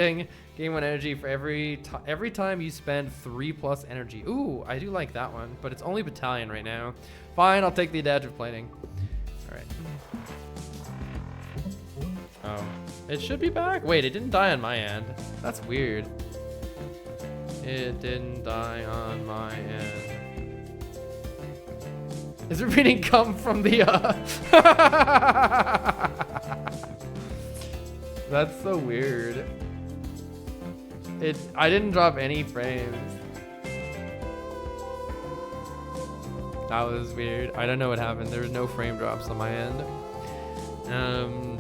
Gain 1 energy for every time you spend 3+ energy. Ooh, I do like that one, but it's only battalion right now. Fine, I'll take the adaptive plating. All right. Oh, it should be back. Wait, it didn't die on my end. That's weird. It didn't die on my end. Is it reading come from the That's so weird. I didn't drop any frames. That was weird. I don't know what happened. There was no frame drops on my end.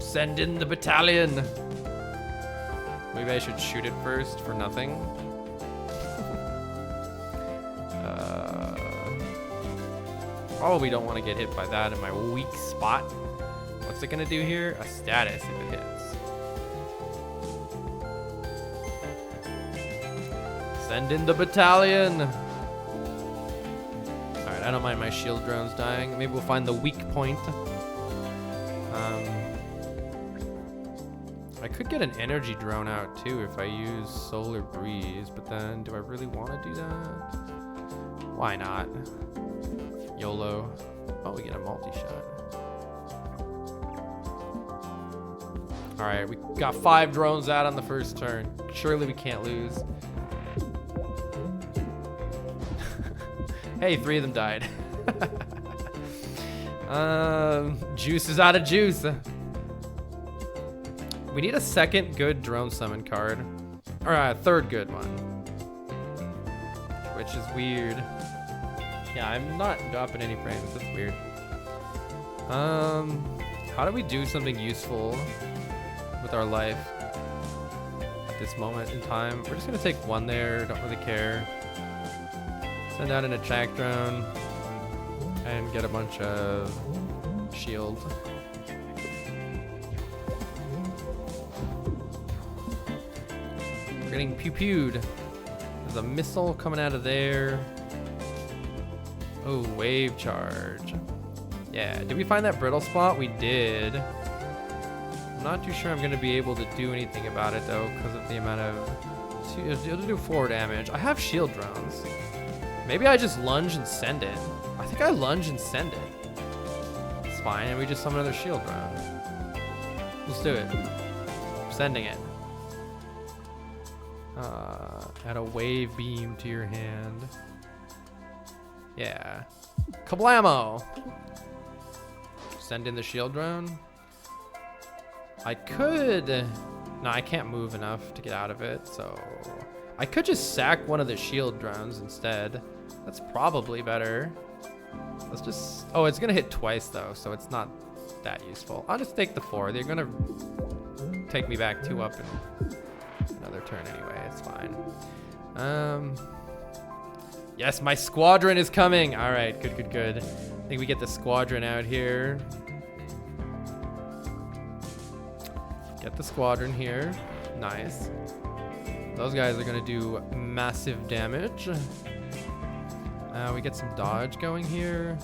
Send in the battalion. Maybe I should shoot it first for nothing. Probably don't want to get hit by that in my weak spot. What's it gonna do here? A status if it hits. Send in the battalion. Alright, I don't mind my shield drones dying. Maybe we'll find the weak point. I could get an energy drone out too if I use Solar Breeze, but then do I really want to do that? Why not? YOLO. Oh, we get a multi-shot. Alright, we got 5 drones out on the first turn. Surely we can't lose. Hey, 3 of them died. Juice is out of juice. We need a second good drone summon card. Or a third good one. Which is weird. Yeah, I'm not dropping any frames. That's weird. How do we do something useful with our life at this moment in time? We're just gonna take 1 there. Don't really care. Send out an attack drone and get a bunch of shield. We're getting pew-pewed. There's a missile coming out of there. Oh, wave charge. Yeah, did we find that brittle spot? We did. I'm not too sure I'm gonna be able to do anything about it though, because of the amount of... It'll do 4 damage. I have shield drones. Maybe I just lunge and send it. I think I lunge and send it. It's fine, and we just summon another shield drone. Let's do it. I'm sending it. Add a wave beam to your hand. Yeah. Kablamo! Send in the shield drone. I could... No, I can't move enough to get out of it, so... I could just sack one of the shield drones instead. That's probably better. Let's just... Oh, it's gonna hit twice though, so it's not that useful. I'll just take the 4. They're gonna take me back 2 up in another turn anyway. It's fine. Yes, my squadron is coming. All right, good, good, good. I think we get the squadron out here. Get the squadron here. Nice. Those guys are gonna do massive damage. We get some dodge going here.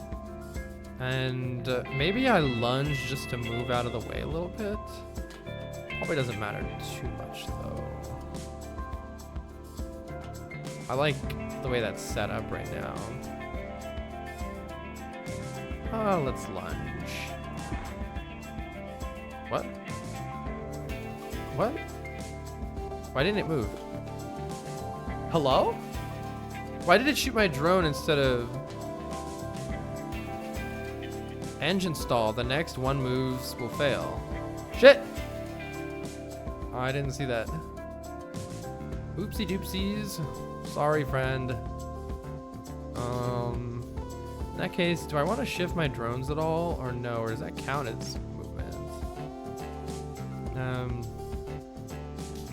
And maybe I lunge just to move out of the way a little bit. Probably doesn't matter too much though. I like the way that's set up right now. Let's lunge. What? What? Why didn't it move? Hello? Why did it shoot my drone instead of... Engine stall. The next 1 moves will fail. Shit! Oh, I didn't see that. Oopsie doopsies. Sorry, friend. In that case, do I want to shift my drones at all, or no? Or does that count as movement?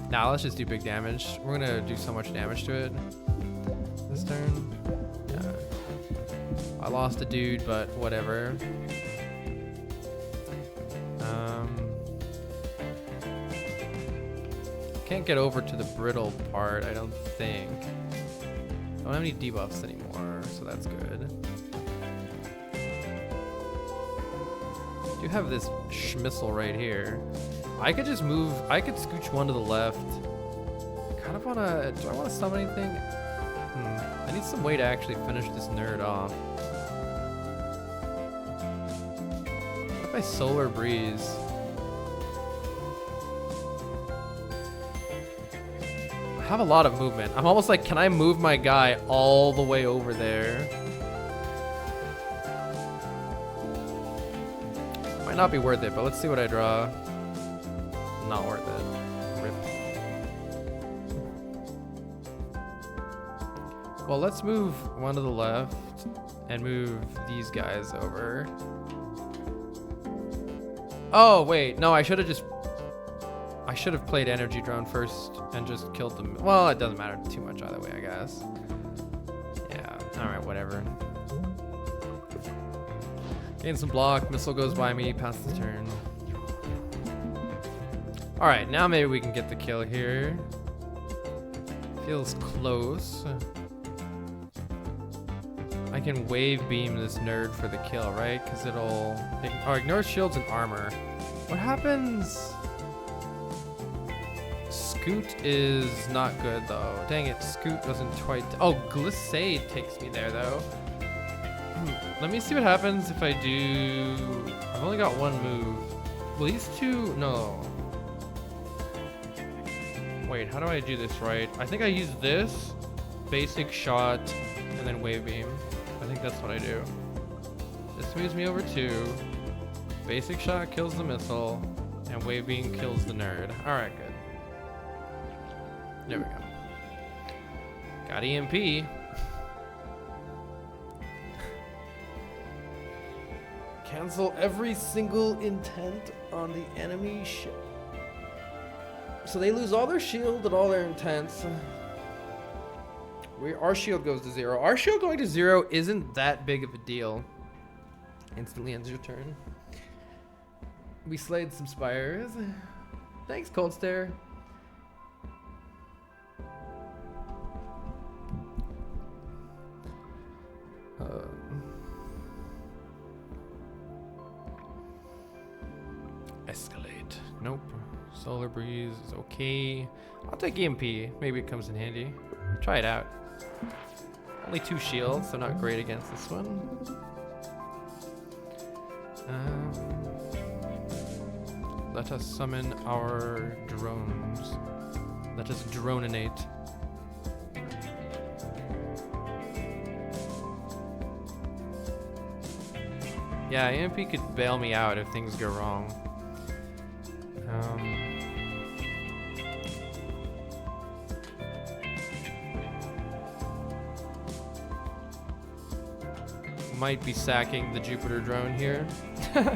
Nah, let's just do big damage. We're gonna do so much damage to it this turn. Yeah. I lost a dude, but whatever. Can't get over to the brittle part, I don't think. I don't have any debuffs anymore, so that's good. I do have this schmissel right here. I could just move, I could scooch 1 to the left kind of wanna, do I wanna summon anything? I need some way to actually finish this nerd off. What if I Solar Breeze? I have a lot of movement. I'm almost like, can I move my guy all the way over there? Might not be worth it, but let's see what I draw. Not worth it. Rip. Well, let's move one to the left and move these guys over. Oh, wait. No, I should have played Energy Drone first and just killed them. Well, it doesn't matter too much either way, I guess. Yeah, alright, whatever. Gain some block, missile goes by me, pass the turn. Alright, now maybe we can get the kill here. Feels close. I can wave beam this nerd for the kill, right? Because it'll... Oh, ignore shields and armor. What happens? Scoot is not good though. Dang it, Scoot wasn't quite... Oh, Glissade takes me there though. Let me see what happens if I do... I've only got one move. Well, these two... No. Wait, how do I do this right? I think I use this, basic shot, and then wave beam. I think that's what I do. This moves me over 2. Basic shot kills the missile, and wave beam kills the nerd. Alright, good. There we go. Got EMP. Cancel every single intent on the enemy ship. So they lose all their shield and all their intents. Our shield goes to 0. Our shield going to 0 isn't that big of a deal. Instantly ends your turn. We slayed some spires. Thanks, Cold Stare. Escalate. Nope. Solar Breeze is okay. I'll take EMP. Maybe it comes in handy. Try it out. Only 2 shields, so not great against this one. Let us summon our drones. Let us droneinate. Yeah, EMP could bail me out if things go wrong. Might be sacking the Jupiter drone here. Let's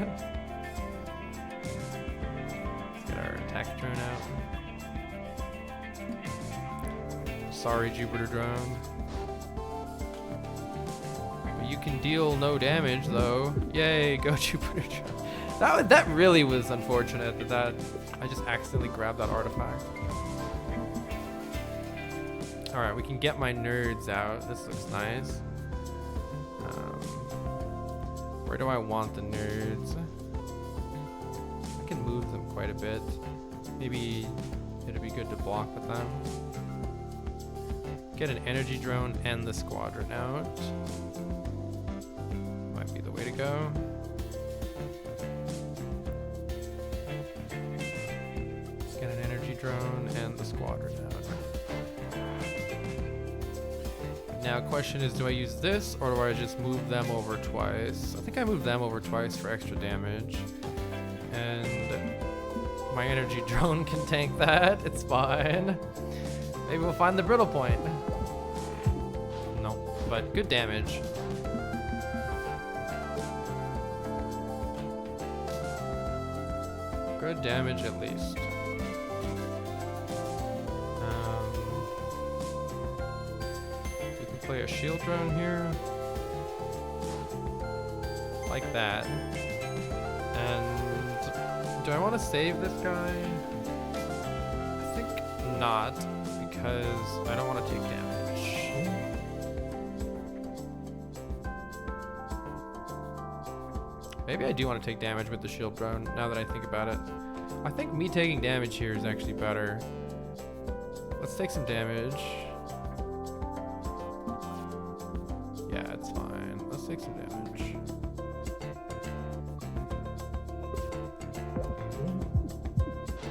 get our attack drone out. Sorry, Jupiter drone. You can deal no damage though. Yay, go Jupiter drone. That really was unfortunate that I just accidentally grabbed that artifact. Alright, we can get my nerds out. This looks nice. Where do I want the nerds? I can move them quite a bit. Maybe it'd be good to block with them. Get an energy drone and the squadron out. Might be the way to go. Let's get an energy drone and the squadron out. Now, question is, do I use this or do I just move them over twice? I think I moved them over twice for extra damage. And my energy drone can tank that. It's fine. Maybe we'll find the brittle point. No, but good damage. Good damage at least. Play a shield drone here like that, and do I want to save this guy? I think not, because I don't want to take damage. Maybe I do want to take damage with the shield drone now that I think about it. I think me taking damage here is actually better. Let's take some damage. Yeah, it's fine. Let's take some damage.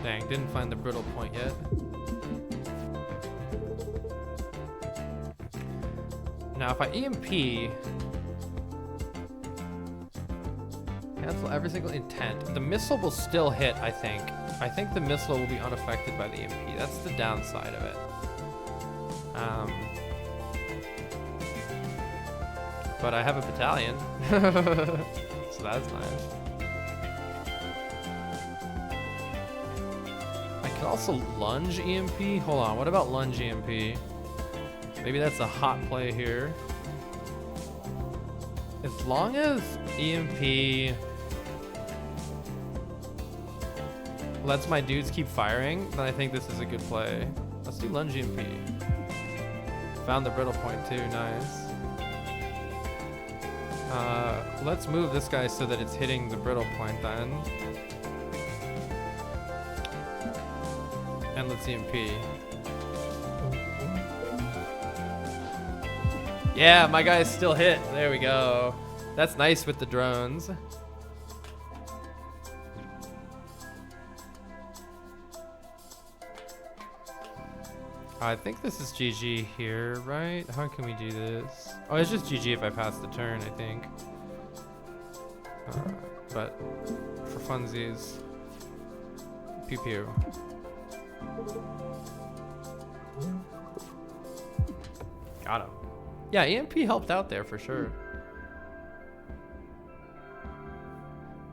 Dang, didn't find the brittle point yet. Now, if I EMP, cancel every single intent, the missile will still hit, I think. I think the missile will be unaffected by the EMP. That's the downside of it. But I have a battalion, so that's nice. I can also lunge EMP. Hold on, what about lunge EMP? Maybe that's a hot play here. As long as EMP lets my dudes keep firing, then I think this is a good play. Let's do lunge EMP. Found the brittle point too, nice. Let's move this guy so that it's hitting the brittle point then. And let's EMP. Yeah, my guy's still hit. There we go. That's nice with the drones. I think this is GG here, right? How can we do this? Oh, it's just GG if I pass the turn, I think. But for funsies, pew pew. Got him. Yeah, EMP helped out there for sure.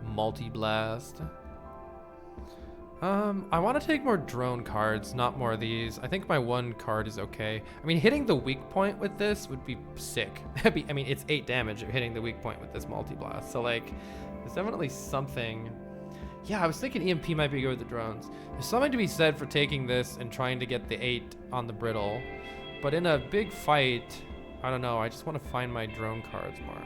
Multi-blast. I want to take more drone cards, not more of these. I think my one card is okay. I mean, hitting the weak point with this would be sick. I mean, it's 8 damage hitting the weak point with this multi-blast. So like, there's definitely something. Yeah, I was thinking EMP might be good with the drones. There's something to be said for taking this and trying to get the 8 on the brittle. But in a big fight, I don't know. I just want to find my drone cards more.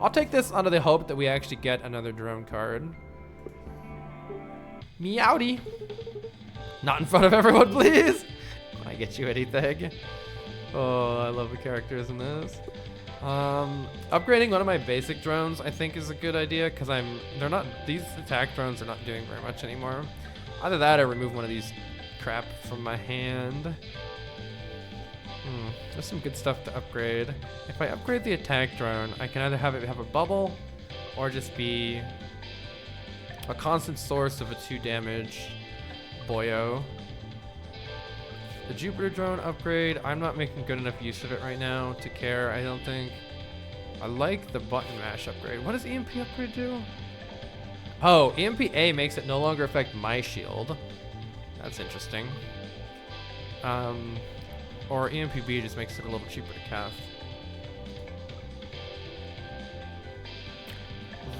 I'll take this under the hope that we actually get another drone card. Meowdy. Not in front of everyone, please. Can I get you anything? Oh, I love the characters in this. Upgrading one of my basic drones I think is a good idea because these attack drones are not doing very much anymore. Either that or remove one of these crap from my hand. There's some good stuff to upgrade. If I upgrade the attack drone, I can either have it have a bubble or just be a constant source of a 2 damage boyo. The Jupiter drone upgrade, I'm not making good enough use of it right now to care, I don't think. I like the button mash upgrade. What does EMP upgrade do? Oh, EMP A makes it no longer affect my shield. That's interesting. Or EMP B just makes it a little cheaper to cast.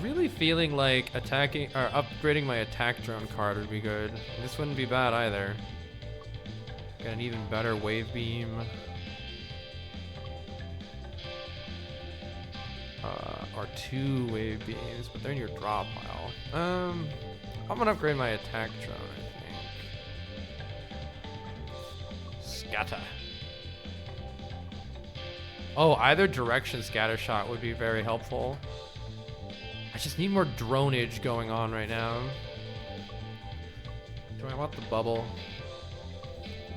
Really feeling like attacking or upgrading my attack drone card would be good. This wouldn't be bad either. Got an even better wave beam. Or 2 wave beams, but they're in your draw pile. I'm gonna upgrade my attack drone, I think. Scatter. Oh, either direction scatter shot would be very helpful. I just need more dronage going on right now. Do I want the bubble?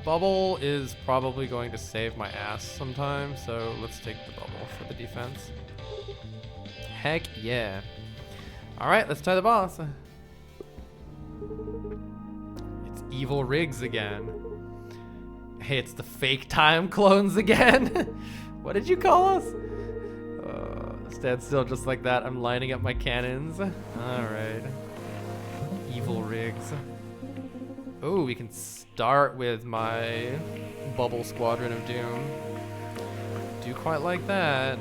Bubble is probably going to save my ass sometime, so let's take the bubble for the defense. Heck yeah. Alright, let's try the boss. It's Evil Riggs again. Hey, it's the fake time clones again. What did you call us? Stand still just like that. I'm lining up my cannons. Alright. Evil Riggs. Oh, we can start with my bubble squadron of doom. Do quite like that.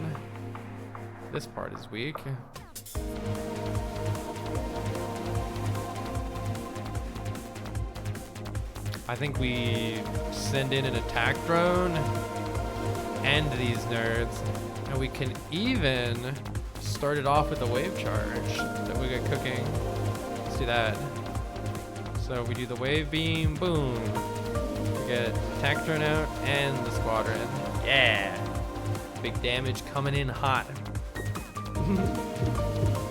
This part is weak. I think we send in an attack drone, end these nerds, and we can even start it off with a wave charge that we get cooking. Let's do that. So we do the wave beam, boom. We get attack drone out and the squadron. Yeah. Big damage coming in hot.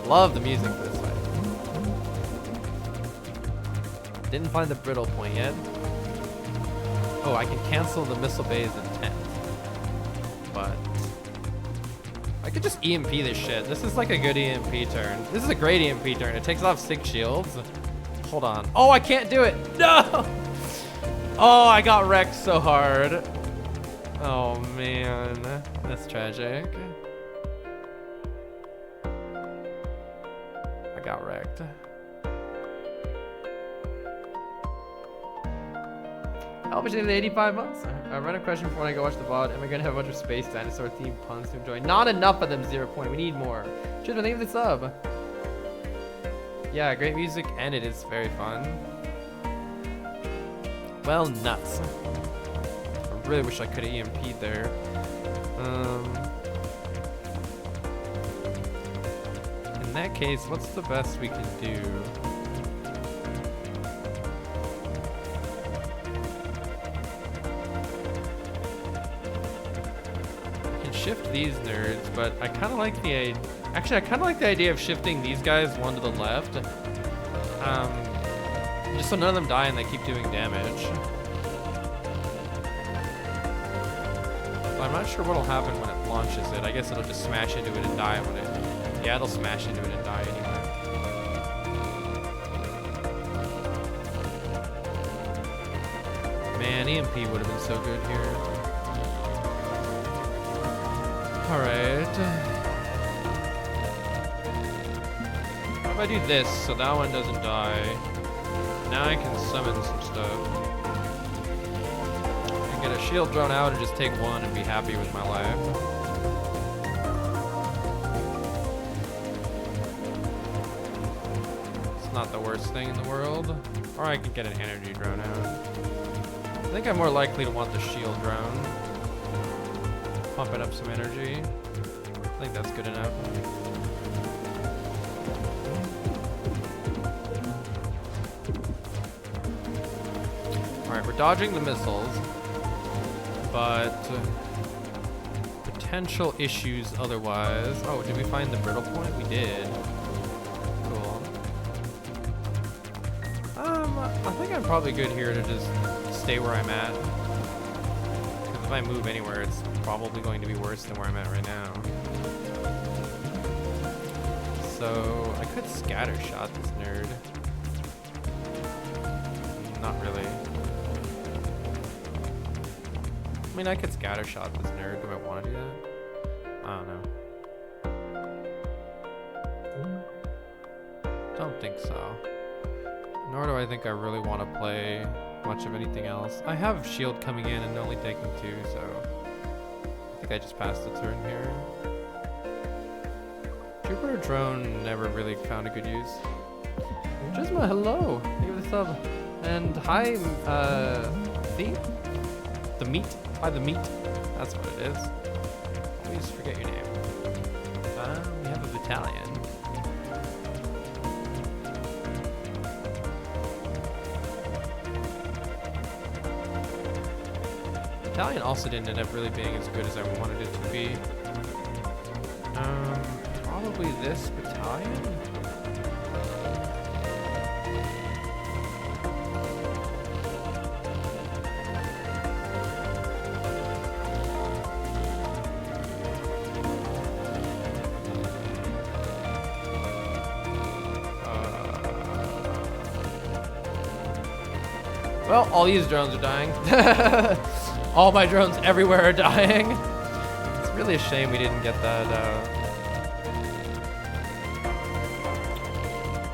Love the music for this fight. Didn't find the brittle point yet. Oh, I can cancel the missile bay's intent. But I could just EMP this shit. This is like a good EMP turn. This is a great EMP turn. It takes off 6 shields. Hold on. Oh, I can't do it. No! Oh, I got wrecked so hard. Oh, man. That's tragic. I got wrecked. How much in 85 months? I run a question before I go watch the VOD. Am I gonna have a bunch of space dinosaur themed puns to enjoy? Not enough of them, 0 point. We need more. Cheers, my name is the sub. Yeah, great music, and it is very fun. Well, nuts. I really wish I could have EMP'd there. In that case, what's the best we can do? Shift these nerds, but I kind of like the idea of shifting these guys one to the left, just so none of them die and they keep doing damage. But I'm not sure what'll happen when it launches it. I guess it'll just smash into it and die when it. Yeah, it'll smash into it and die anyway. Man, EMP would have been so good here. Alright. What if I do this so that one doesn't die? Now I can summon some stuff. I can get a shield drone out and just take one and be happy with my life. It's not the worst thing in the world. Or I can get an energy drone out. I think I'm more likely to want the shield drone. Pumping up some energy. I think that's good enough. Alright, we're dodging the missiles, but potential issues otherwise. Oh, did we find the brittle point? We did. Cool. I think I'm probably good here to just stay where I'm at. If I move anywhere, it's probably going to be worse than where I'm at right now. So I could scatter shot this nerd. Not really. I mean, I could scatter shot this nerd. Do I want to do that? I don't know. Don't think so. Nor do I think I really want to play much of anything else. I have shield coming in and only taking 2, so I think I just passed the turn here. Jupiter drone never really found a good use. Jisma, hello. Thank you for the sub. And hi, the meat. Hi, the meat. That's what it is. Always forget your name. We have a battalion. Battalion also didn't end up really being as good as I wanted it to be. Probably this battalion? Well, all these drones are dying. All my drones everywhere are dying. It's really a shame we didn't get that.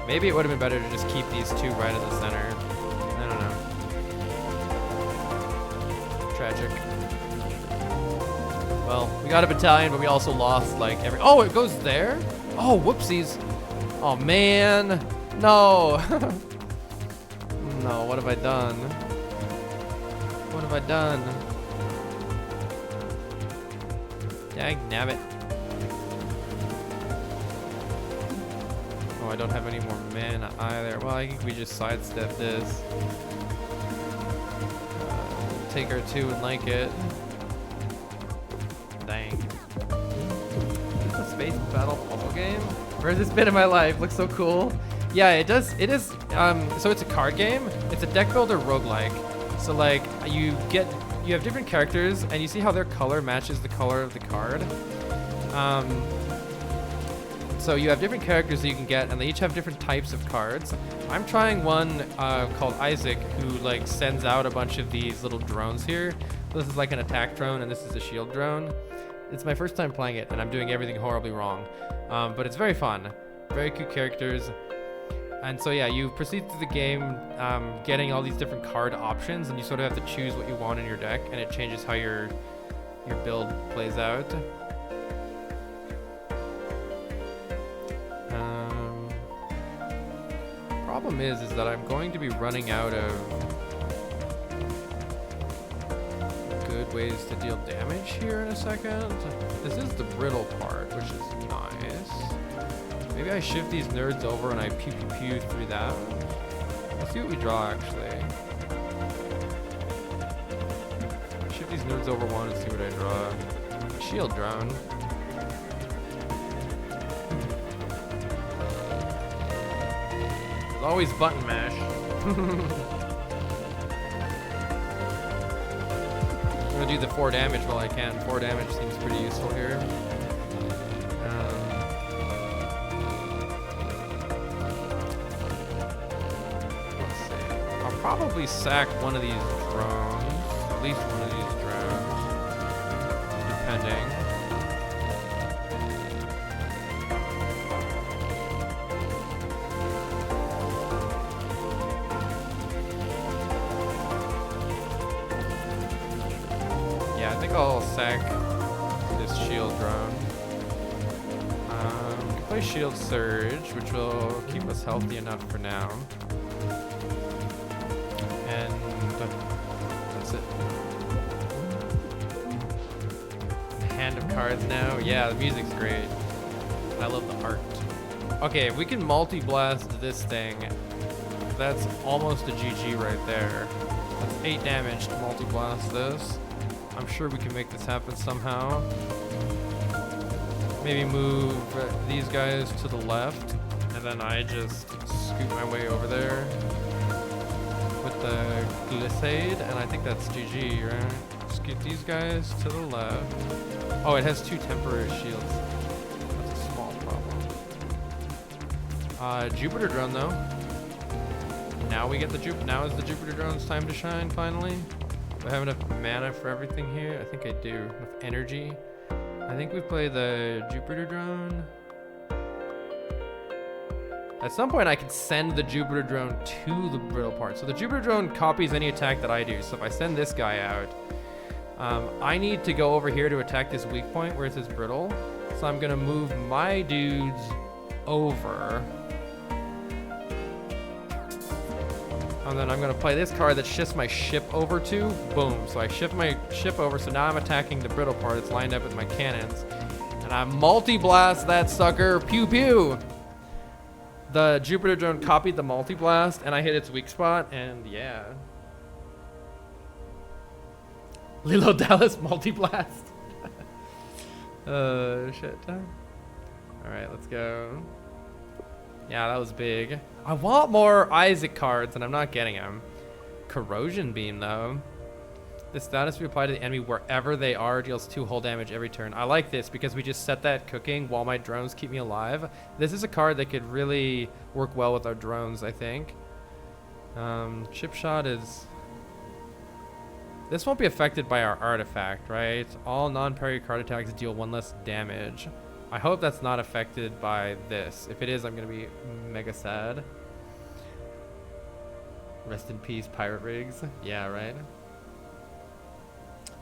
Maybe it would have been better to just keep these 2 right at the center. I don't know. Tragic. Well, we got a battalion, but we also lost like every. Oh, it goes there? Oh, whoopsies. Oh, man. No. No, what have I done? What have I done? Dang nabbit. Oh, I don't have any more mana either. Well, I think we just sidestep this. take R2 and like it. Dang. The space battle puzzle game? Where has this been in my life? Looks so cool. Yeah, it does. It is. So it's a card game. It's a deck builder roguelike. So like you have different characters, and you see how their color matches the color of the card. So you have different characters that you can get, and they each have different types of cards. I'm trying one called Isaac, who like sends out a bunch of these little drones here. This is like an attack drone, and this is a shield drone. It's my first time playing it, and I'm doing everything horribly wrong. But it's very fun. Very cute characters. And so yeah, you proceed through the game getting all these different card options, and you sort of have to choose what you want in your deck, and it changes how your build plays out. Problem is that I'm going to be running out of good ways to deal damage here in a second. This is the brittle part, which is nice. Maybe I shift these nerds over and I pew pew pew through that. Let's see what we draw actually. Shift these nerds over one and see what I draw. Shield drone. Always button mash. I'm gonna do the 4 damage while I can. 4 damage seems pretty useful here. Let's see. I'll probably sack one of these drones. At least one of these drones. Depending. I think I'll sack this shield drone. We can play shield surge, which will keep us healthy enough for now. And that's it. Hand of cards now. Yeah, the music's great. I love the art. Okay, if we can multi-blast this thing, that's almost a GG right there. That's 8 damage to multi-blast this. I'm sure we can make this happen somehow. Maybe move these guys to the left, and then I just scoot my way over there with the glissade, and I think that's GG, right? Scoot these guys to the left. Oh, it has 2 temporary shields. That's a small problem. Jupiter drone though. Now we get the Now is the Jupiter drone's time to shine finally. Do I have enough mana for everything here? I think I do. Enough energy. I think we play the Jupiter drone. At some point I could send the Jupiter drone to the brittle part. So the Jupiter drone copies any attack that I do. So if I send this guy out, I need to go over here to attack this weak point where it says brittle. So I'm gonna move my dudes over. And then I'm gonna play this card that shifts my ship over to. Boom. So I shift my ship over, so now I'm attacking the brittle part. It's lined up with my cannons. And I multi-blast that sucker. Pew pew. The Jupiter drone copied the multi-blast, and I hit its weak spot, and yeah. Lilo Dallas multi-blast. Shit. Alright, let's go. Yeah, that was big. I want more Isaac cards, and I'm not getting them. Corrosion Beam, though. The status we apply to the enemy wherever they are deals 2 whole damage every turn. I like this because we just set that cooking while my drones keep me alive. This is a card that could really work well with our drones, I think. Chip Shot is... This won't be affected by our artifact, right? All non-parry card attacks deal 1 less damage. I hope that's not affected by this. If it is, I'm gonna be mega sad. Rest in peace, pirate rigs. Yeah, right?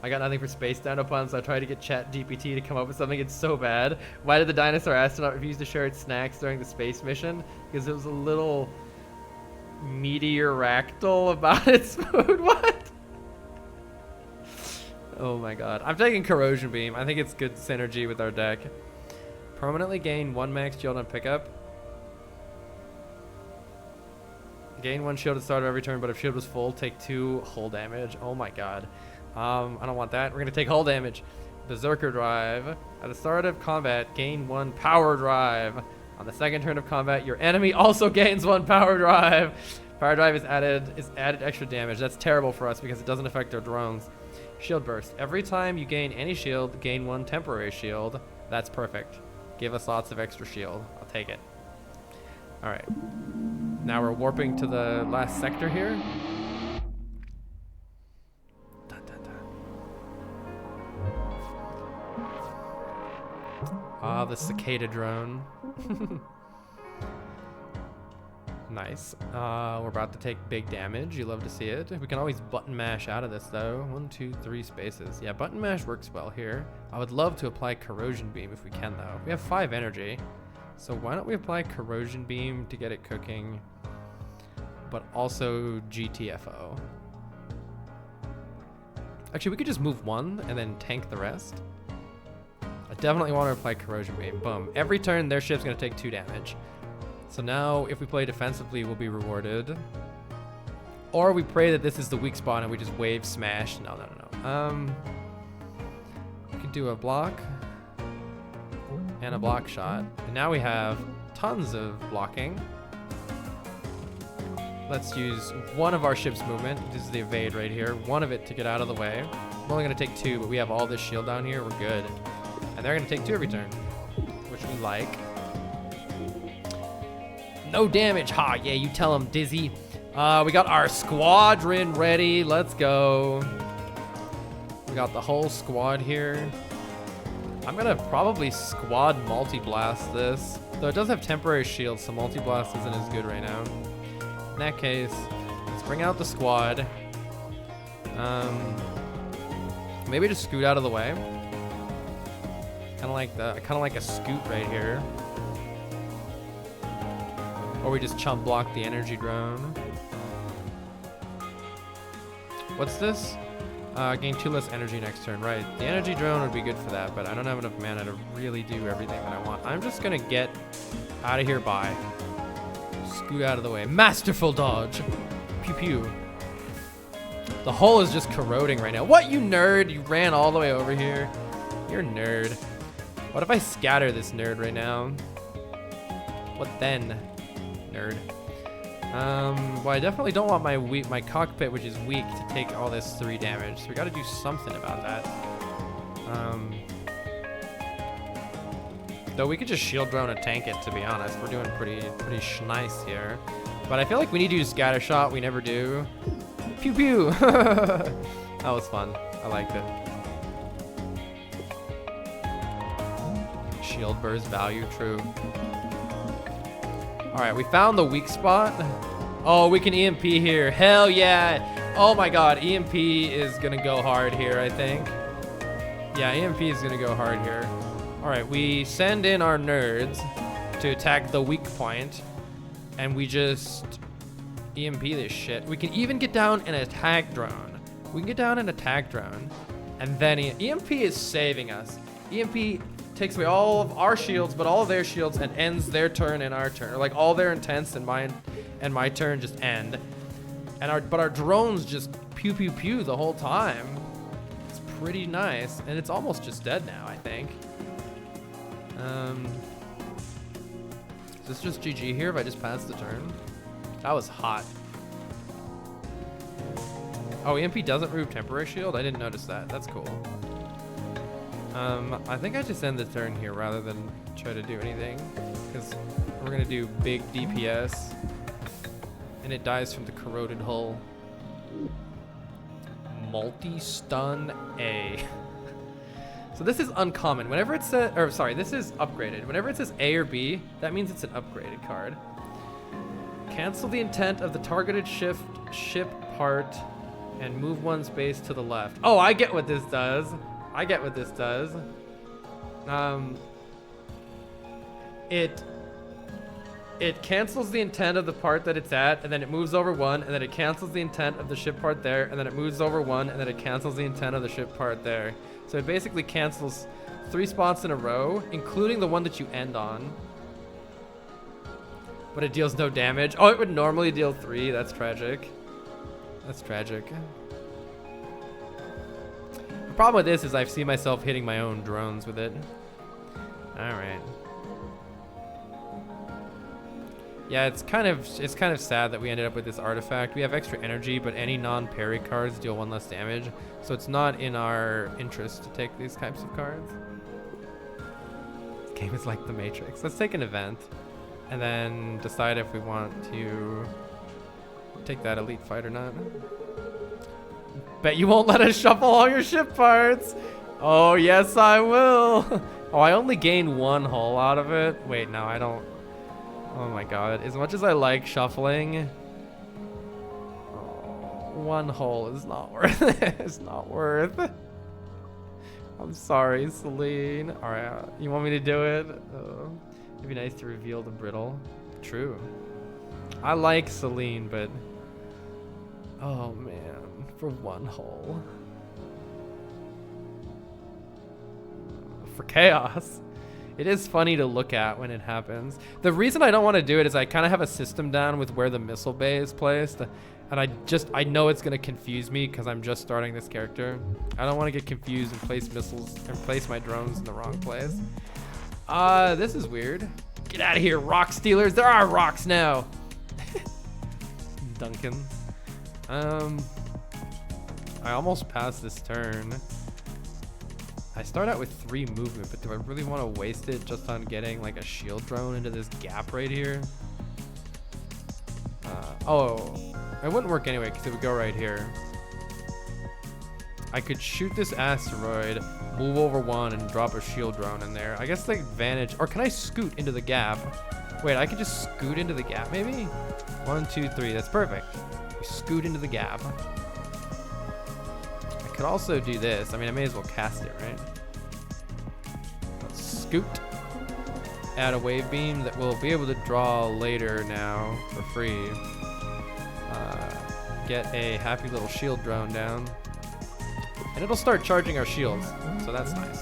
I got nothing for Space Down upon, so I tried to get ChatGPT to come up with something. It's so bad. Why did the dinosaur astronaut refuse to share its snacks during the space mission? Because it was a little meteoractyl about its food. What? Oh my god. I'm taking Corrosion Beam. I think it's good synergy with our deck. Permanently gain 1 max shield on pickup. Gain 1 shield at the start of every turn, but if shield was full, take 2 hull damage. Oh my god. I don't want that. We're gonna take hull damage. Berserker Drive. At the start of combat, gain 1 power drive. On the second turn of combat, your enemy also gains 1 power drive. Power drive is added extra damage. That's terrible for us because it doesn't affect our drones. Shield burst. Every time you gain any shield, gain 1 temporary shield. That's perfect. Give us lots of extra shield. I'll take it. All right. Now we're warping to the last sector here. Dun, dun, dun. Ah, the cicada drone. Nice. We're about to take big damage. You love to see it. We can always button mash out of this though. 1, 2, 3 spaces. Yeah, button mash works well here. I would love to apply corrosion beam if we can though. We have 5 energy. So why don't we apply corrosion beam to get it cooking, but also GTFO. Actually, we could just move 1 and then tank the rest. I definitely want to apply corrosion beam. Boom. Every turn, their ship's going to take 2 damage. So now, if we play defensively, we'll be rewarded. Or we pray that this is the weak spot and we just wave smash. No. We can do a block and a block shot. And now we have tons of blocking. Let's use one of our ship's movement. This is the evade right here. One of it to get out of the way. We're only going to take 2, but we have all this shield down here. We're good. And they're going to take 2 every turn, which we like. No damage. Ha, yeah, you tell them, Dizzy. We got our squadron ready. Let's go. We got the whole squad here. I'm going to probably squad multi-blast this. Though it does have temporary shields, so multi-blast isn't as good right now. In that case, let's bring out the squad. Maybe just scoot out of the way. Kind of like a scoot right here. Or we just chump block the energy drone. What's this? Gain 2 less energy next turn. Right. The energy drone would be good for that, but I don't have enough mana to really do everything that I want. I'm just gonna get out of here by. Scoot out of the way. Masterful dodge. Pew pew. The hull is just corroding right now. What, you nerd? You ran all the way over here. You're a nerd. What if I scatter this nerd right now? What then, nerd? Well, I definitely don't want my cockpit, which is weak, to take all this 3 damage. So we got to do something about that. Though we could just shield drone and tank it, to be honest. We're doing pretty nice here. But I feel like we need to do scatter shot. We never do. Pew pew. That was fun. I liked it. Shield burst value, true. All right, we found the weak spot. Oh, we can EMP here. Hell yeah. Oh my God, EMP is gonna go hard here, I think. Yeah, EMP is gonna go hard here. All right, we send in our nerds to attack the weak point, and we just EMP this shit. We can even get down an attack drone. We can get down an attack drone, and then EMP is saving us. EMP takes away all of our shields, but all of their shields, and ends their turn and our turn. Or like all their intents and my turn just end. And but our drones just pew pew pew the whole time. It's pretty nice, and it's almost just dead now, I think. Is this just GG here if I just pass the turn? That was hot. Oh, EMP doesn't remove temporary shield? I didn't notice that. That's cool. I think I just end the turn here rather than try to do anything, because we're gonna do big DPS, and it dies from the corroded hull. Multi-stun A. So this is uncommon. Whenever it says, or sorry, this is upgraded. Whenever it says A or B, that means it's an upgraded card. Cancel the intent of the targeted ship part and move 1 space to the left. Oh, I get what this does. I get what this does. It cancels the intent of the part that it's at, and then it moves over 1, and then it cancels the intent of the ship part there, and then it moves over 1, and then it cancels the intent of the ship part there. So it basically cancels 3 spots in a row, including the one that you end on. but it deals no damage. Oh, it would normally deal 3. That's tragic. That's tragic. The problem with this is I've seen myself hitting my own drones with it. All right. Yeah, it's kind of sad that we ended up with this artifact. We have extra energy, but any non-parry cards deal 1 less damage, so it's not in our interest to take these types of cards. This game is like the Matrix. Let's take an event, and then decide if we want to take that elite fight or not. Bet you won't let us shuffle all your ship parts. Oh yes, I will. Oh, I only gained 1 hull out of it. Wait, no, I don't. Oh my god, as much as I like shuffling, 1 hole is not worth it. It's not worth. I'm sorry, Celine. Alright, you want me to do it? It'd be nice to reveal the brittle. True. I like Celine, but oh man, for 1 hole. For chaos. It is funny to look at when it happens. The reason I don't want to do it is I kind of have a system down with where the missile bay is placed. And I know it's going to confuse me because I'm just starting this character. I don't want to get confused and place missiles and place my drones in the wrong place. This is weird. Get out of here, rock stealers. There are rocks now. Duncan. I almost passed this turn. I start out with 3 movement, but do I really want to waste it just on getting like a shield drone into this gap right here? Oh, it wouldn't work anyway because it would go right here. I could shoot this asteroid, move over 1, and drop a shield drone in there. I guess the advantage, or can I scoot into the gap? Wait, I could just scoot into the gap maybe? 1, 2, 3, that's perfect. We scoot into the gap. I could also do this. I mean, I may as well cast it, right? Let's scoot. Add a wave beam that we'll be able to draw later now for free. Get a happy little shield drone down. And it'll start charging our shields, so that's nice.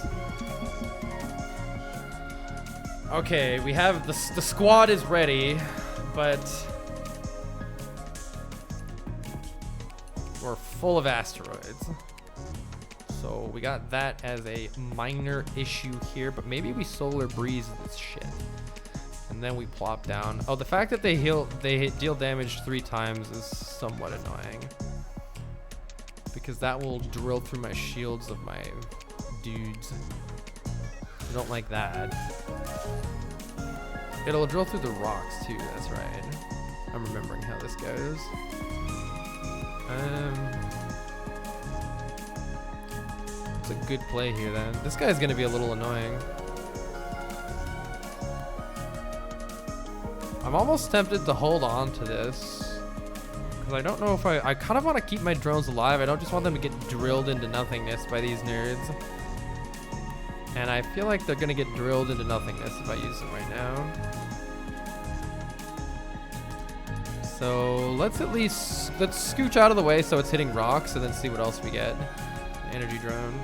Okay, we have the squad is ready, but we're full of asteroids. So we got that as a minor issue here, but maybe we solar breeze this shit. And then we plop down. Oh, the fact that they deal damage 3 times is somewhat annoying. Because that will drill through my shields of my dudes. I don't like that. It'll drill through the rocks too, that's right. I'm remembering how this goes. It's a good play here then. This guy's gonna be a little annoying. I'm almost tempted to hold on to this. Because I don't know if I kind of want to keep my drones alive. I don't just want them to get drilled into nothingness by these nerds. And I feel like they're gonna get drilled into nothingness if I use them right now. So let's scooch out of the way so it's hitting rocks and then see what else we get. Energy drone.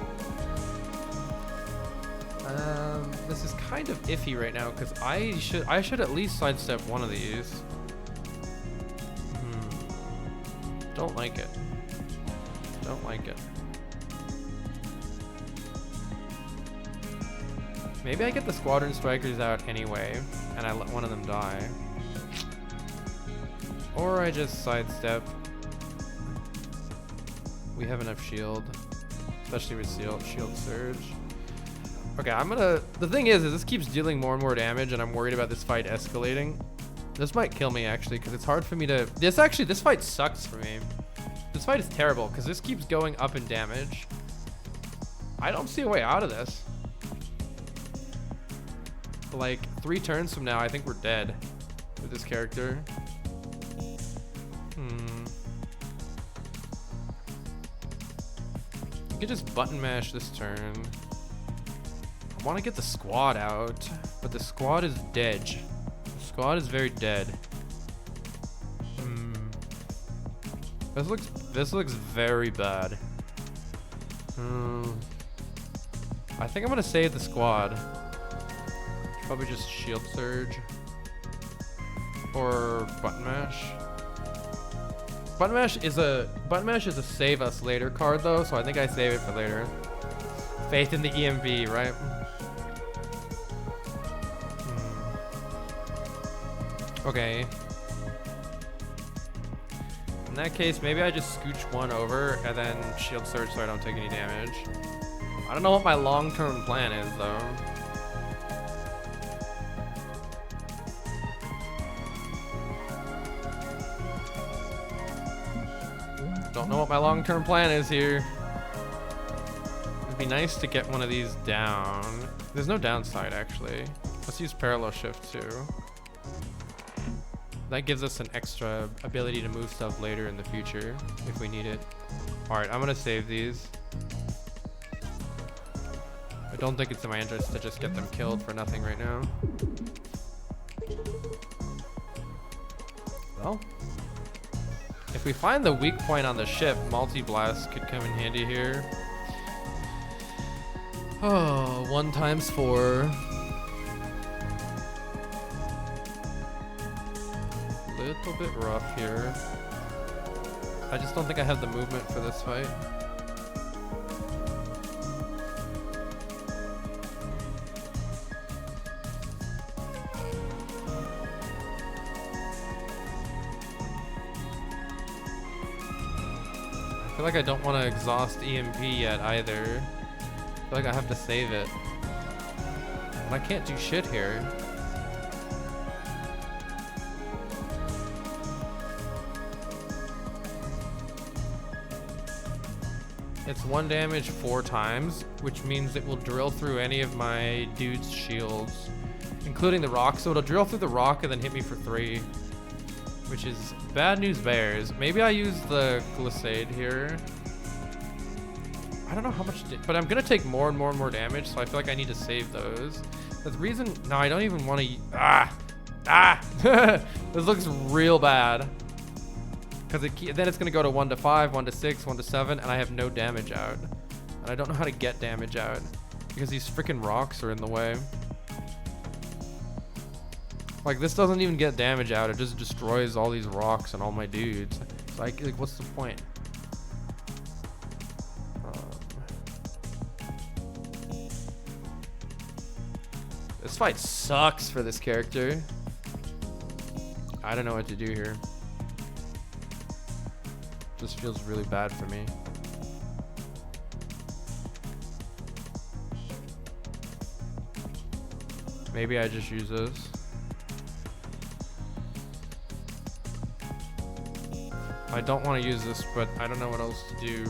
This is kind of iffy right now because I should at least sidestep one of these. Don't like it. Don't like it. Maybe I get the squadron strikers out anyway, and I let one of them die. Or I just sidestep. We have enough shield, especially with shield surge. Okay, the thing is this keeps dealing more and more damage, and I'm worried about this fight escalating. This might kill me actually, because it's hard for me to, this fight sucks for me. This fight is terrible, because this keeps going up in damage. I don't see a way out of this. Like 3 turns from now, I think we're dead with this character. I could just button mash this turn. I want to get the squad out, but the squad is dead. The squad is very dead. This looks very bad. I think I'm gonna save the squad. Probably just shield surge. or button mash. Button mash is a save us later card though, so I think I save it for later. Faith in the EMV, right? Okay. In that case, maybe I just scooch one over and then shield surge so I don't take any damage. I don't know what my long-term plan is though. Don't know what my long-term plan is here. It'd be nice to get one of these down. There's no downside actually. Let's use parallel shift too. That gives us an extra ability to move stuff later in the future if we need it. Alright, I'm gonna save these. I don't think it's in my interest to just get them killed for nothing right now. Well, if we find the weak point on the ship, multi-blast could come in handy here. Oh, 1 times 4. Little bit rough here. I just don't think I have the movement for this fight. I feel like I don't want to exhaust EMP yet either. I feel like I have to save it. But I can't do shit here. It's 1 damage 4 times, which means it will drill through any of my dude's shields, including the rock. So it'll drill through the rock and then hit me for 3, which is bad news bears. Maybe I use the glissade here. I don't know how much, but I'm gonna take more and more and more damage, so I feel like I need to save those. The reason, no, I don't even want to, this looks real bad. Because then it's going to go to 1 to 5, 1 to 6, 1 to 7, and I have no damage out. And I don't know how to get damage out because these freaking rocks are in the way. Like, this doesn't even get damage out. It just destroys all these rocks and all my dudes. So, like, what's the point? This fight sucks for this character. I don't know what to do here. Just feels really bad for me. Maybe I just use this. I don't want to use this, but I don't know what else to do.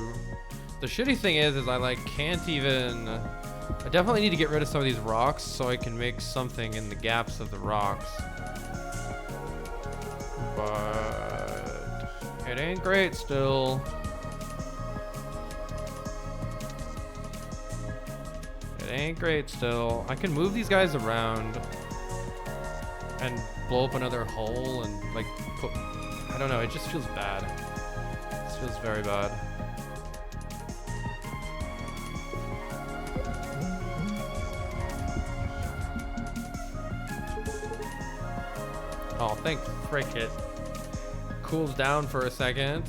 The shitty thing is I like can't even. I definitely need to get rid of some of these rocks so I can make something in the gaps of the rocks. But it ain't great still. It ain't great still. I can move these guys around and blow up another hole and like put, I don't know, it just feels bad. This feels very bad. Oh, thank frick it. Cools down for a second.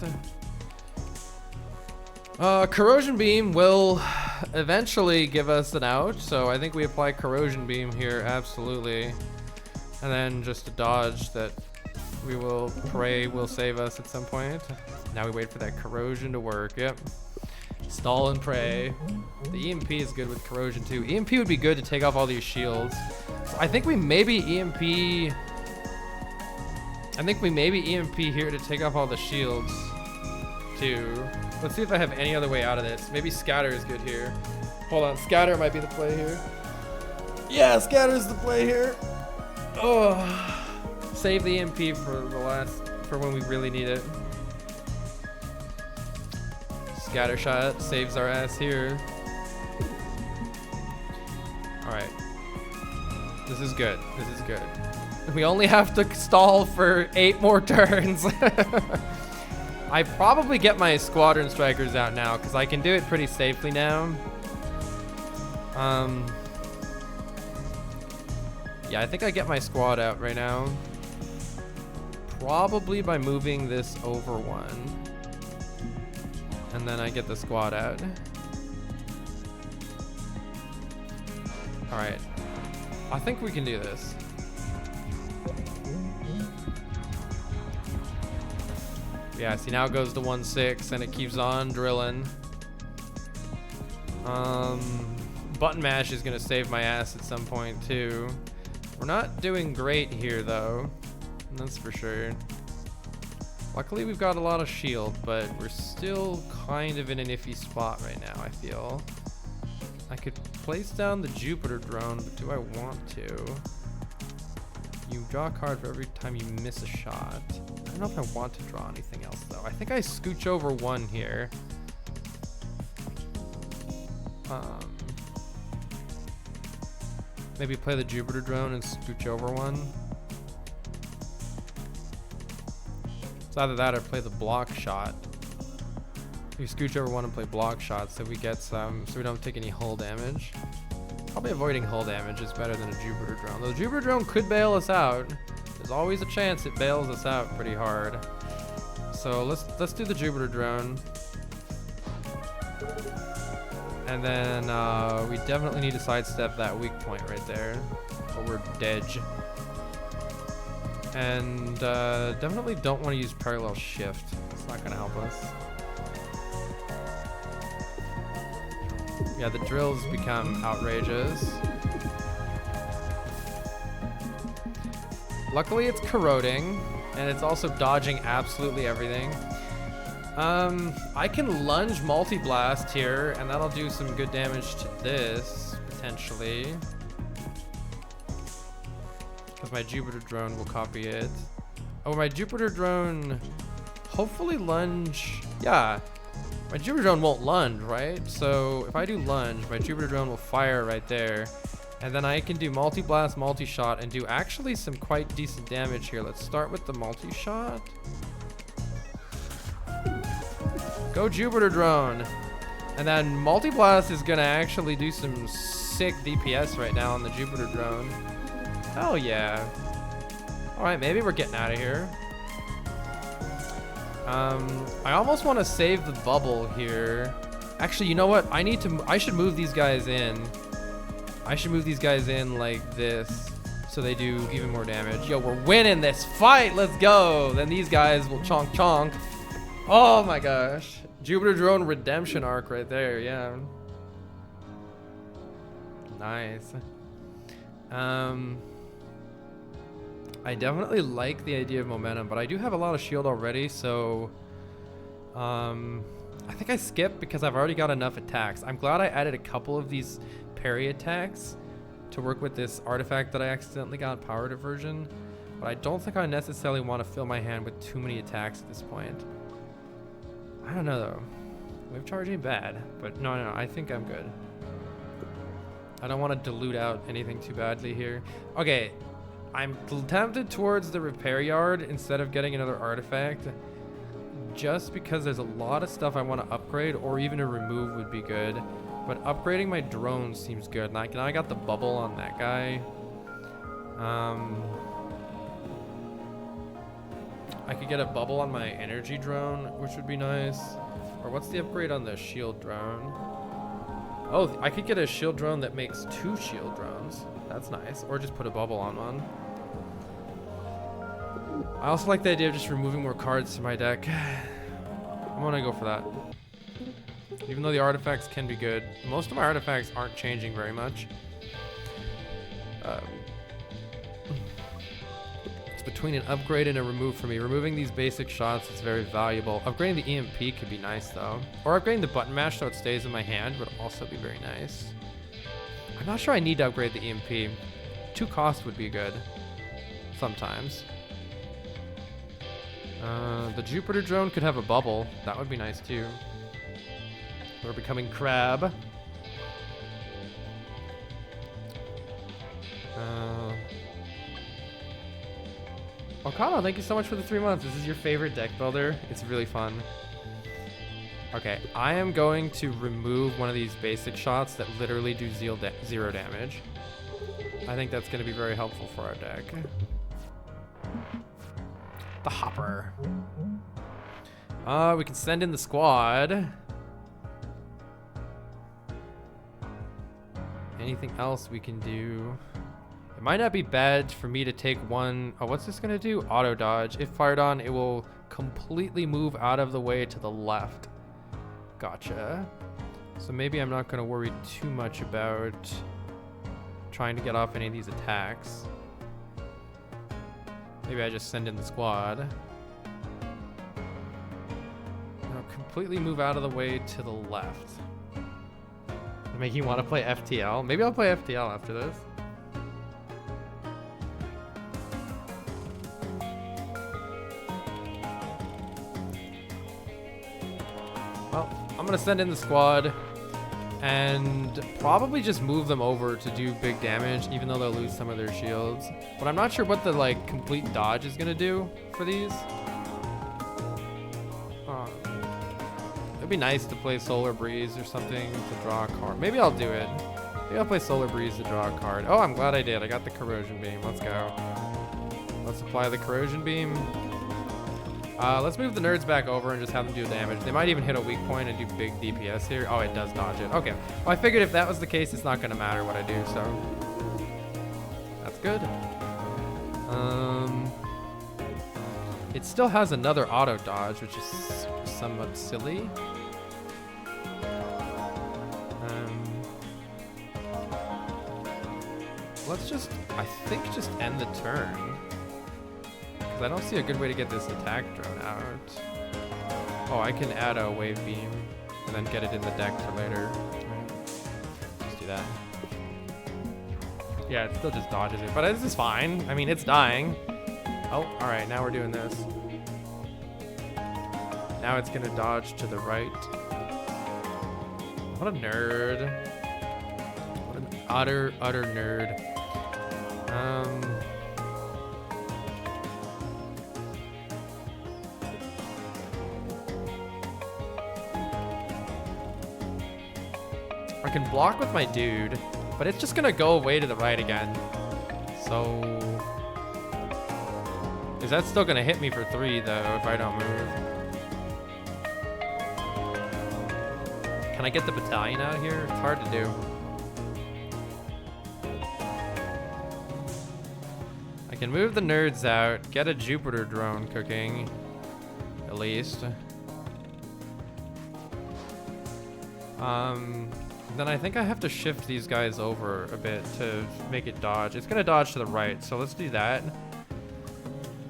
Corrosion beam will eventually give us an out, so I think we apply corrosion beam here, absolutely. And then just a dodge that we will pray will save us at some point. Now we wait for that corrosion to work. Yep. Stall and pray. The EMP is good with corrosion too. EMP would be good to take off all these shields. I think we maybe EMP here to take off all the shields too. Let's see if I have any other way out of this. Maybe scatter is good here. Hold on, scatter might be the play here. Yeah, scatter is the play here. Oh, save the EMP for when we really need it. Scatter shot saves our ass here. All right, this is good. This is good. We only have to stall for 8 more turns. I probably get my squadron strikers out now because I can do it pretty safely now. Yeah, I think I get my squad out right now. Probably by moving this over one. And then I get the squad out. Alright. I think we can do this. Yeah, see now it goes to 1-6 and it keeps on drilling. Button mash is gonna save my ass at some point too. We're not doing great here though. That's for sure. Luckily we've got a lot of shield, but we're still kind of in an iffy spot right now, I feel. I could place down the Jupiter drone, but do I want to? You draw a card for every time you miss a shot. I don't know if I want to draw anything else though. I think I scooch over one here. Maybe play the Jupiter drone and scooch over one. It's either that or play the block shot. We scooch over one and play block shots so we get some, so we don't take any hull damage. Probably avoiding hull damage is better than a Jupiter drone. Though the Jupiter drone could bail us out. There's always a chance it bails us out pretty hard. So let's do the Jupiter drone. And then we definitely need to sidestep that weak point right there, or we're dead. And definitely don't want to use parallel shift. It's not gonna help us. Yeah, the drills become outrageous. Luckily it's corroding, and it's also dodging absolutely everything. I can lunge multi-blast here, and that'll do some good damage to this, potentially. Because my Jupiter drone will copy it. Oh, my Jupiter drone, hopefully lunge. Yeah, my Jupiter drone won't lunge, right? So if I do lunge, my Jupiter drone will fire right there. And then I can do multi-blast, multi-shot, and do actually some quite decent damage here. Let's start with the multi-shot. Go Jupiter drone. And then multi-blast is gonna actually do some sick DPS right now on the Jupiter drone. Hell yeah. Alright, maybe we're getting out of here. I almost want to save the bubble here. Actually, you know what? I should move these guys in. I should move these guys in like this so they do even more damage. Yo, we're winning this fight. Let's go. Then these guys will chonk chonk. Oh my gosh. Jupiter drone redemption arc right there. Yeah. Nice. I definitely like the idea of momentum, but I do have a lot of shield already, so I think I skipped because I've already got enough attacks. I'm glad I added a couple of these parry attacks to work with this artifact that I accidentally got power diversion, but I don't think I necessarily want to fill my hand with too many attacks at this point. I don't know though. Wave charge ain't bad, but no, I think I'm good. I don't want to dilute out anything too badly here. Okay, I'm tempted towards the repair yard instead of getting another artifact, just because there's a lot of stuff I want to upgrade, or even a remove would be good. But upgrading my drone seems good. Now I got the bubble on that guy. I could get a bubble on my energy drone, which would be nice. Or what's the upgrade on the shield drone? Oh, I could get a shield drone that makes 2 shield drones. That's nice. Or just put a bubble on one. I also like the idea of just removing more cards to my deck. I'm gonna go for that. Even though the artifacts can be good, most of my artifacts aren't changing very much. It's between an upgrade and a remove for me. Removing these basic shots is very valuable. Upgrading the EMP could be nice though. Or upgrading the button mash so it stays in my hand would also be very nice. I'm not sure I need to upgrade the EMP. 2 cost would be good. Sometimes. The Jupiter drone could have a bubble. That would be nice too. We're becoming crab. Okano, thank you so much for the 3 months. This is your favorite deck builder. It's really fun. Okay, I am going to remove one of these basic shots that literally do 0 damage. I think that's going to be very helpful for our deck. The hopper. We can send in the squad. Anything else we can do? It might not be bad for me to take one. Oh, what's this gonna do? Auto dodge. If fired on, it will completely move out of the way to the left. Gotcha. So maybe I'm not gonna worry too much about trying to get off any of these attacks. Maybe I just send in the squad. Now completely move out of the way to the left. Make you want to play FTL? Maybe I'll play FTL after this. Well, I'm gonna send in the squad and probably just move them over to do big damage, even though they'll lose some of their shields. But I'm not sure what the like complete dodge is gonna do for these. It'd be nice to play Solar Breeze or something to draw a card. Maybe I'll do it. Maybe I'll play Solar Breeze to draw a card. Oh, I'm glad I did. I got the Corrosion Beam. Let's go. Let's apply the Corrosion Beam. Let's move the nerds back over and just have them do damage. They might even hit a weak point and do big DPS here. Oh, it does dodge it. Okay. Well, I figured if that was the case, it's not going to matter what I do, so that's good. It still has another auto dodge, which is somewhat silly. Let's just, I think, just end the turn. Because I don't see a good way to get this attack drone out. Oh, I can add a wave beam and then get it in the deck for later. Just do that. Yeah, it still just dodges it, but this is fine. I mean, it's dying. Oh, all right, now we're doing this. Now it's gonna dodge to the right. What a nerd. What an utter nerd. I can block with my dude, but it's just gonna go away to the right again. So, is that still gonna hit me for 3 though if I don't move? Can I get the battalion out here? It's hard to do. I can move the nerds out, get a Jupiter drone cooking, at least. Then I think I have to shift these guys over a bit to make it dodge. It's gonna dodge to the right, so let's do that.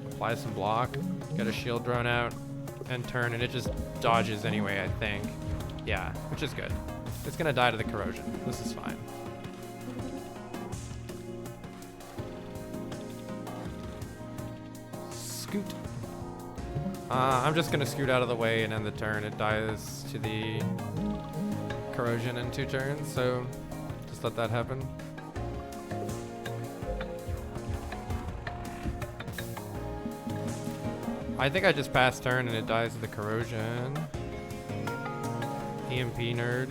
Apply some block, get a shield drone out, and turn, and it just dodges anyway, I think. Yeah, which is good. It's gonna die to the corrosion. This is fine. Scoot. I'm just gonna scoot out of the way and end the turn. It dies to the corrosion in 2 turns, so just let that happen. I think I just passed turn and it dies to the corrosion. EMP nerd.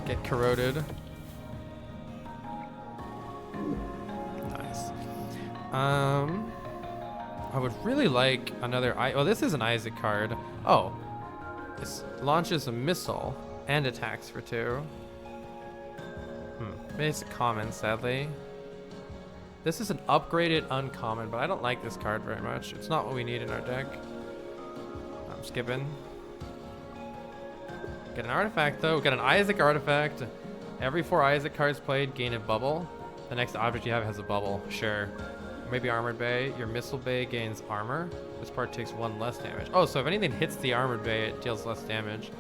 Get corroded. Nice. I would really like another oh, this is an Isaac card. Oh. This launches a missile and attacks for 2. Basic common, sadly. This is an upgraded uncommon, but I don't like this card very much. It's not what we need in our deck. I'm skipping. Get an artifact though. Get an Isaac artifact. Every 4 Isaac cards played gain a bubble. The next object you have has a bubble. Sure. Maybe Armored Bay. Your Missile Bay gains armor. This part takes 1 less damage. Oh, so if anything hits the Armored Bay, it deals less damage.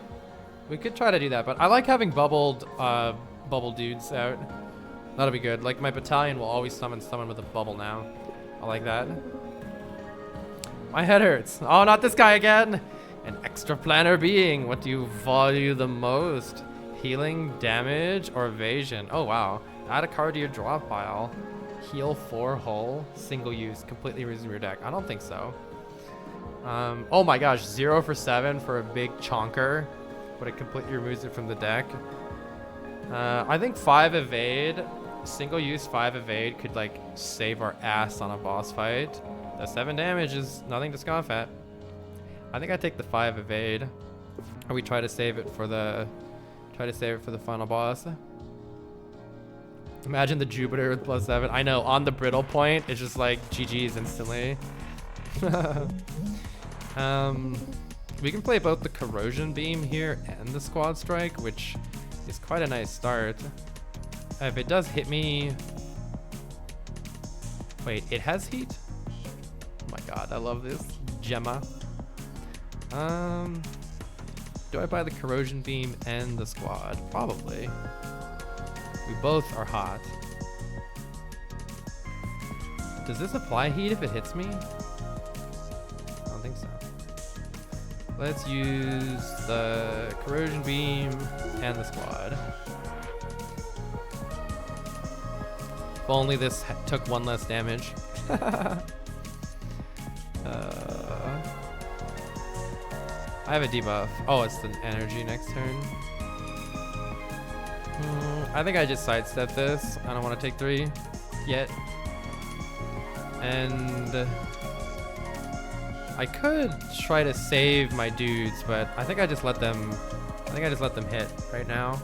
We could try to do that, but I like having bubbled bubble dudes out. That'll be good. Like, my battalion will always summon someone with a bubble now. I like that. My head hurts. Oh, not this guy again. An extraplanar being. What do you value the most? Healing, damage, or evasion? Oh, wow. Add a card to your draw pile. Heal 4 hull. Single use. Completely resume your deck. I don't think so. Oh my gosh. 0 for 7 for a big chonker. But it completely removes it from the deck. I think 5 evade single-use 5 evade could like save our ass on a boss fight. The 7 damage is nothing to scoff at. I think I take the 5 evade, or we try to save it for the final boss. Imagine the Jupiter with +7. I know, on the brittle point, it's just like GG's instantly. We can play both the corrosion beam here and the squad strike, which is quite a nice start. If it does hit me, wait, it has heat? Oh my god, I love this Gemma. Do I buy the corrosion beam and the squad? Probably. We both are hot. Does this apply heat if it hits me? I don't think so. Let's use the corrosion beam and the squad. If only this took 1 less damage. I have a debuff. Oh, it's the energy next turn. I think I just sidestep this. I don't want to take 3 yet. And I could try to save my dudes, but I think I just let them hit right now.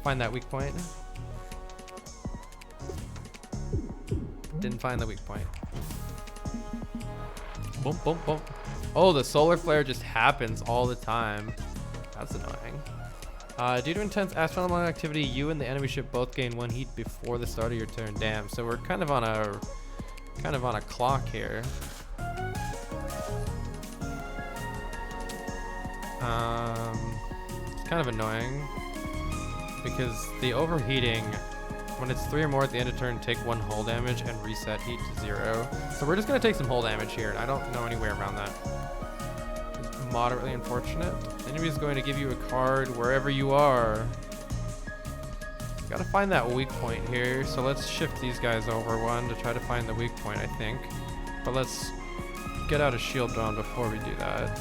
Find that weak point. Didn't find the weak point. Boom, boom, boom. Oh, the solar flare just happens all the time. That's annoying. Due to intense astronomical activity, you and the enemy ship both gain 1 heat before the start of your turn. Damn. So we're kind of on a clock here. It's kind of annoying because the overheating, when it's 3 or more at the end of turn, take 1 hull damage and reset heat to 0. So we're just gonna take some hull damage here, and I don't know any way around that. It's moderately unfortunate. The enemy is going to give you a card wherever you are. Gotta find that weak point here, so let's shift these guys over 1 to try to find the weak point, I think. But let's get out a shield drone before we do that.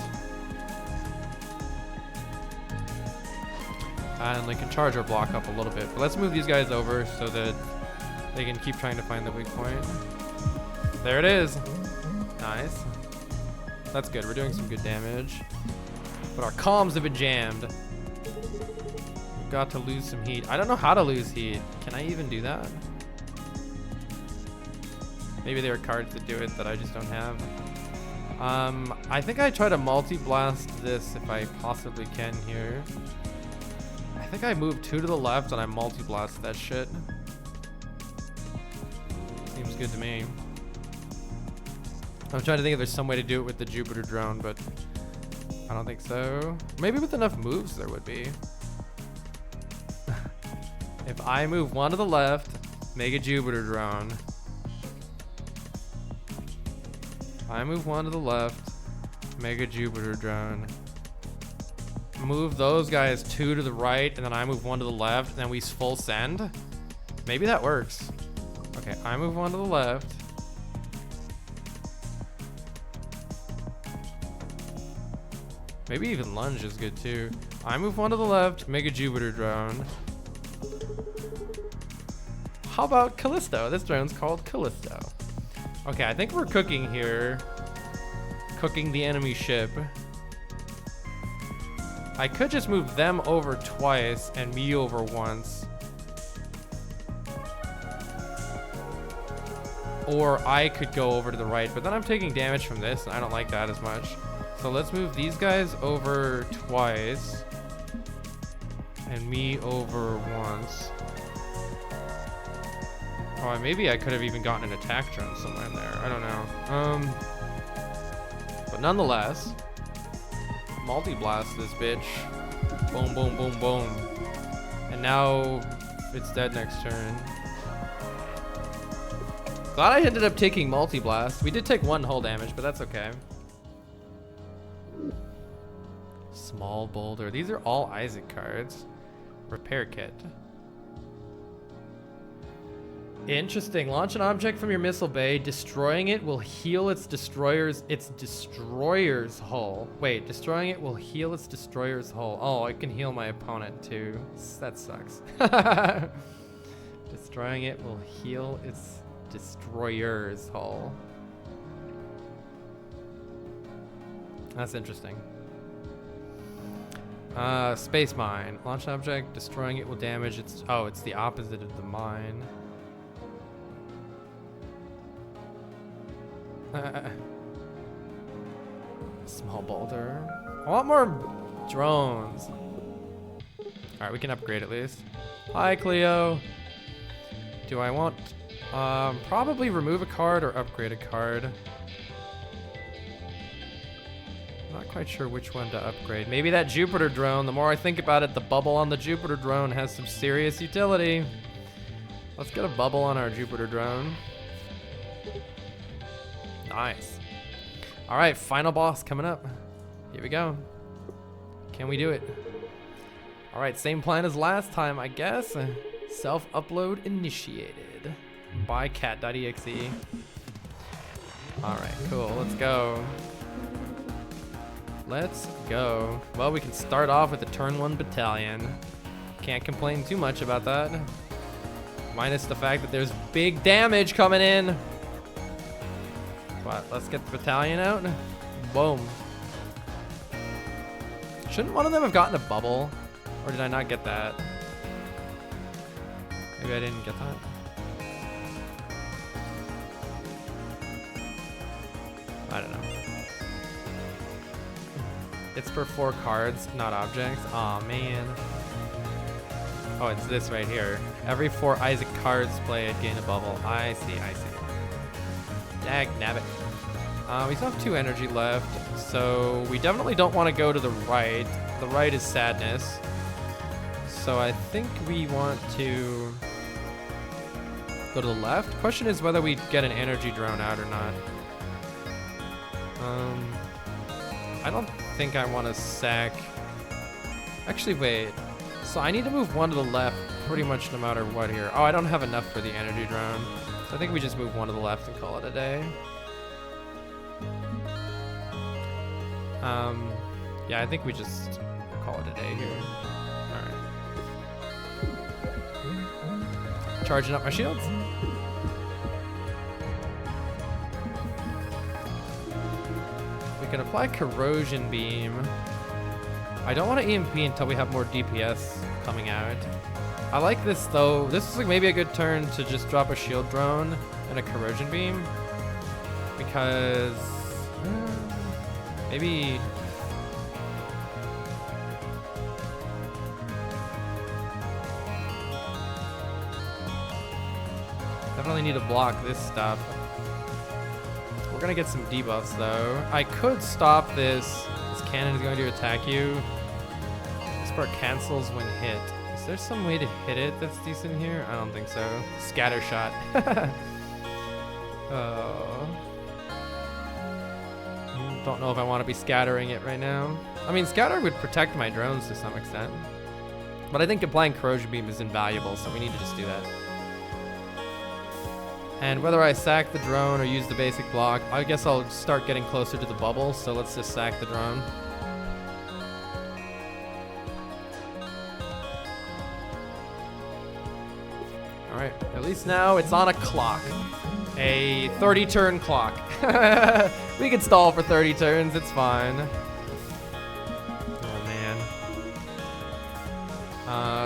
And they can charge our block up a little bit. But let's move these guys over so that they can keep trying to find the weak point. There it is. Nice. That's good. We're doing some good damage. But our comms have been jammed. We've got to lose some heat. I don't know how to lose heat. Can I even do that? Maybe there are cards that do it that I just don't have. I think I try to multi-blast this if I possibly can here. I think I move 2 to the left and I multi-blast that shit. Seems good to me. I'm trying to think if there's some way to do it with the Jupiter drone, but I don't think so. Maybe with enough moves there would be. If I move 1 to the left, make a Jupiter drone. I move 1 to the left, make a Jupiter drone. Move those guys 2 to the right, and then I move 1 to the left, and then we full send. Maybe that works. Okay, I move 1 to the left. Maybe even lunge is good too. I move 1 to the left, make a Jupiter drone. How about Callisto? This drone's called Callisto. Okay, I think we're cooking here. Cooking the enemy ship. I could just move them over twice and me over once. Or I could go over to the right, but then I'm taking damage from this, and I don't like that as much. So let's move these guys over twice and me over once. Oh, maybe I could have even gotten an attack drone somewhere in there. I don't know. But nonetheless, multi-blast this bitch. Boom, boom, boom, boom. And now it's dead next turn. Glad I ended up taking multi-blast. We did take 1 hull damage, but that's okay. Small boulder. These are all Isaac cards. Repair kit. Interesting. Launch an object from your missile bay. Destroying it will heal its destroyer's hull. Wait, destroying it will heal its destroyer's hull. Oh, I can heal my opponent too. That sucks. Destroying it will heal its destroyer's hull. That's interesting. Space mine. Launch object. Destroying it will damage its... Oh, it's the opposite of the mine. Small boulder. I want more drones. Alright, we can upgrade at least. Hi, Cleo. Do I want... probably remove a card or upgrade a card. Not quite sure which one to upgrade. Maybe that Jupiter drone. The more I think about it, the bubble on the Jupiter drone has some serious utility. Let's get a bubble on our Jupiter drone. Nice. All right, final boss coming up. Here we go. Can we do it? All right, same plan as last time, I guess. Self-upload initiated by cat.exe. All right, cool. Let's go. Let's go. Well, we can start off with a turn 1 battalion. Can't complain too much about that. Minus the fact that there's big damage coming in. But let's get the battalion out. Boom. Shouldn't one of them have gotten a bubble? Or did I not get that? Maybe I didn't get that. I don't know. It's for 4 cards, not objects. Aw, man. Oh, it's this right here. Every 4 Isaac cards played gain a bubble. I see, I see. Dag nabbit. We still have 2 energy left, so we definitely don't want to go to the right. The right is sadness. So I think we want to go to the left. Question is whether we get an energy drone out or not. I don't think I want to sack. Actually, wait. So I need to move 1 to the left pretty much no matter what here. Oh, I don't have enough for the energy drone. So I think we just move 1 to the left and call it a day. Yeah, I think we just call it a day here. Alright. Charging up my shields. We can apply corrosion beam. I don't want to EMP until we have more DPS coming out. I like this though. This is like maybe a good turn to just drop a shield drone and a corrosion beam. Because maybe definitely need to block this stuff. We're gonna get some debuffs though. I could stop this. This cannon is going to attack you. This part cancels when hit. Is there some way to hit it that's decent here? I don't think so. Scatter shot. Oh. Don't know if I want to be scattering it right now. I mean, scatter would protect my drones to some extent. But I think applying corrosion beam is invaluable, so we need to just do that. And whether I sack the drone or use the basic block, I guess I'll start getting closer to the bubble, so let's just sack the drone. Alright, at least now it's on a clock. A 30 turn clock. We can stall for 30 turns, it's fine. Oh man.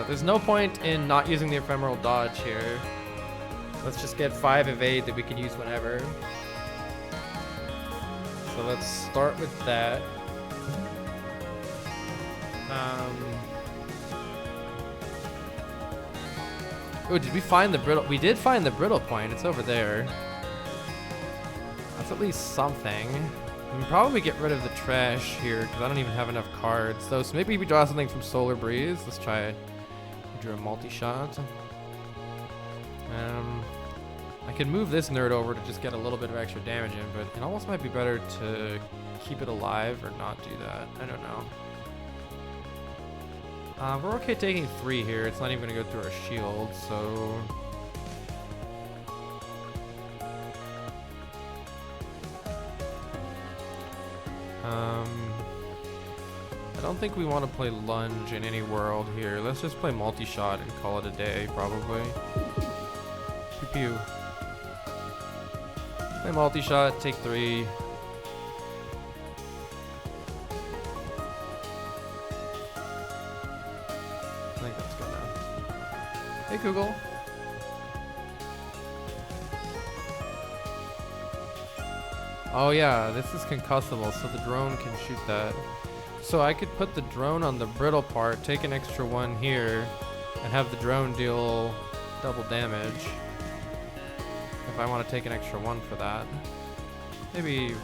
There's no point in not using the ephemeral dodge here. Let's just get 5 evade that we can use whenever. So let's start with that. Oh, did we find the brittle? We did find the brittle point. It's over there. That's at least something. We can probably get rid of the trash here because I don't even have enough cards. So maybe we draw something from Solar Breeze. Let's try it. We drew a multi-shot. I could move this nerd over to just get a little bit of extra damage in, but it almost might be better to keep it alive or not do that. I don't know. We're okay taking 3 here. It's not even going to go through our shield, so... I don't think we want to play lunge in any world here. Let's just play multi-shot and call it a day, probably. Pew pew. Play multi-shot, take 3. I think that's good now. Hey Google. Oh yeah, this is concussable, so the drone can shoot that. So I could put the drone on the brittle part, take an extra 1 here, and have the drone deal double damage. If I want to take an extra 1 for that. Maybe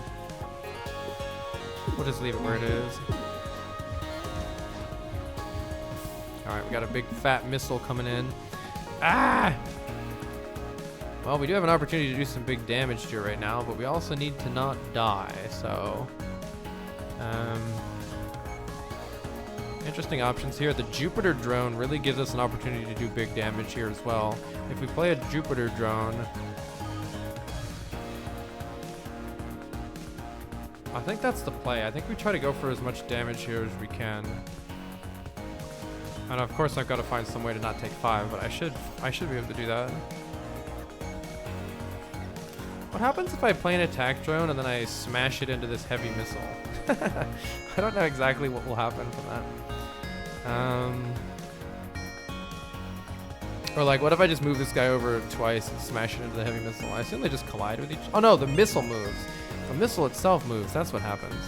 we'll just leave it where it is. Alright, we got a big fat missile coming in. Ah! Well, we do have an opportunity to do some big damage here right now, but we also need to not die, so... interesting options here. The Jupiter drone really gives us an opportunity to do big damage here as well. If we play a Jupiter drone... I think that's the play. I think we try to go for as much damage here as we can. And of course I've got to find some way to not take 5, but I should be able to do that. What happens if I play an attack drone and then I smash it into this heavy missile? I don't know exactly what will happen from that. Or like, what if I just move this guy over twice and smash it into the heavy missile? I assume they just collide with each... Oh no, the missile moves. The missile itself moves. That's what happens.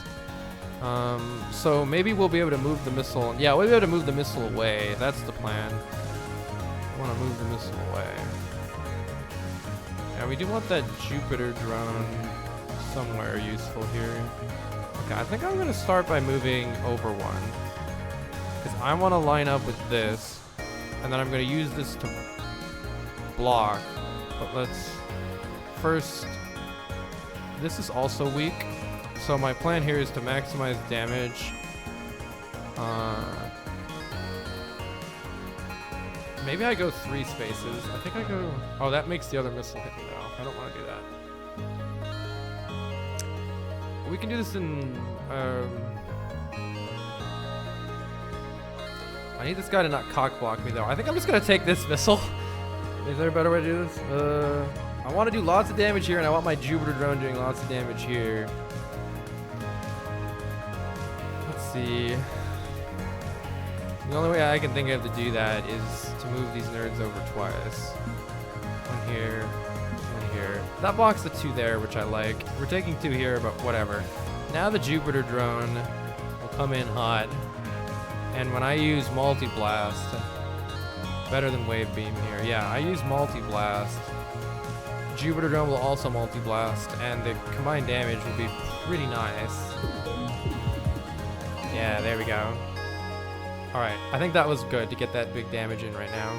So maybe we'll be able to move the missile. Yeah, we'll be able to move the missile away. That's the plan. I want to move the missile away. Yeah, we do want that Jupiter drone somewhere useful here. Okay, I think I'm going to start by moving over 1. Because I want to line up with this. And then I'm going to use this to block. But let's first... This is also weak. So my plan here is to maximize damage. Maybe I go 3 spaces. I think I go... Oh, that makes the other missile hit me though. I don't want to do that. We can do this in... I need this guy to not cock block me though. I think I'm just going to take this missile. Is there a better way to do this? I want to do lots of damage here, and I want my Jupiter drone doing lots of damage here. Let's see. The only way I can think of to do that is to move these nerds over twice. 1 here, 1 here. That blocks the 2 there, which I like. We're taking 2 here, but whatever. Now the Jupiter drone will come in hot. And when I use multi-blast, better than wave beam here. Yeah, I use multi-blast. Jupiter drone will also multi-blast, and the combined damage will be pretty nice. Yeah, there we go. Alright, I think that was good to get that big damage in right now.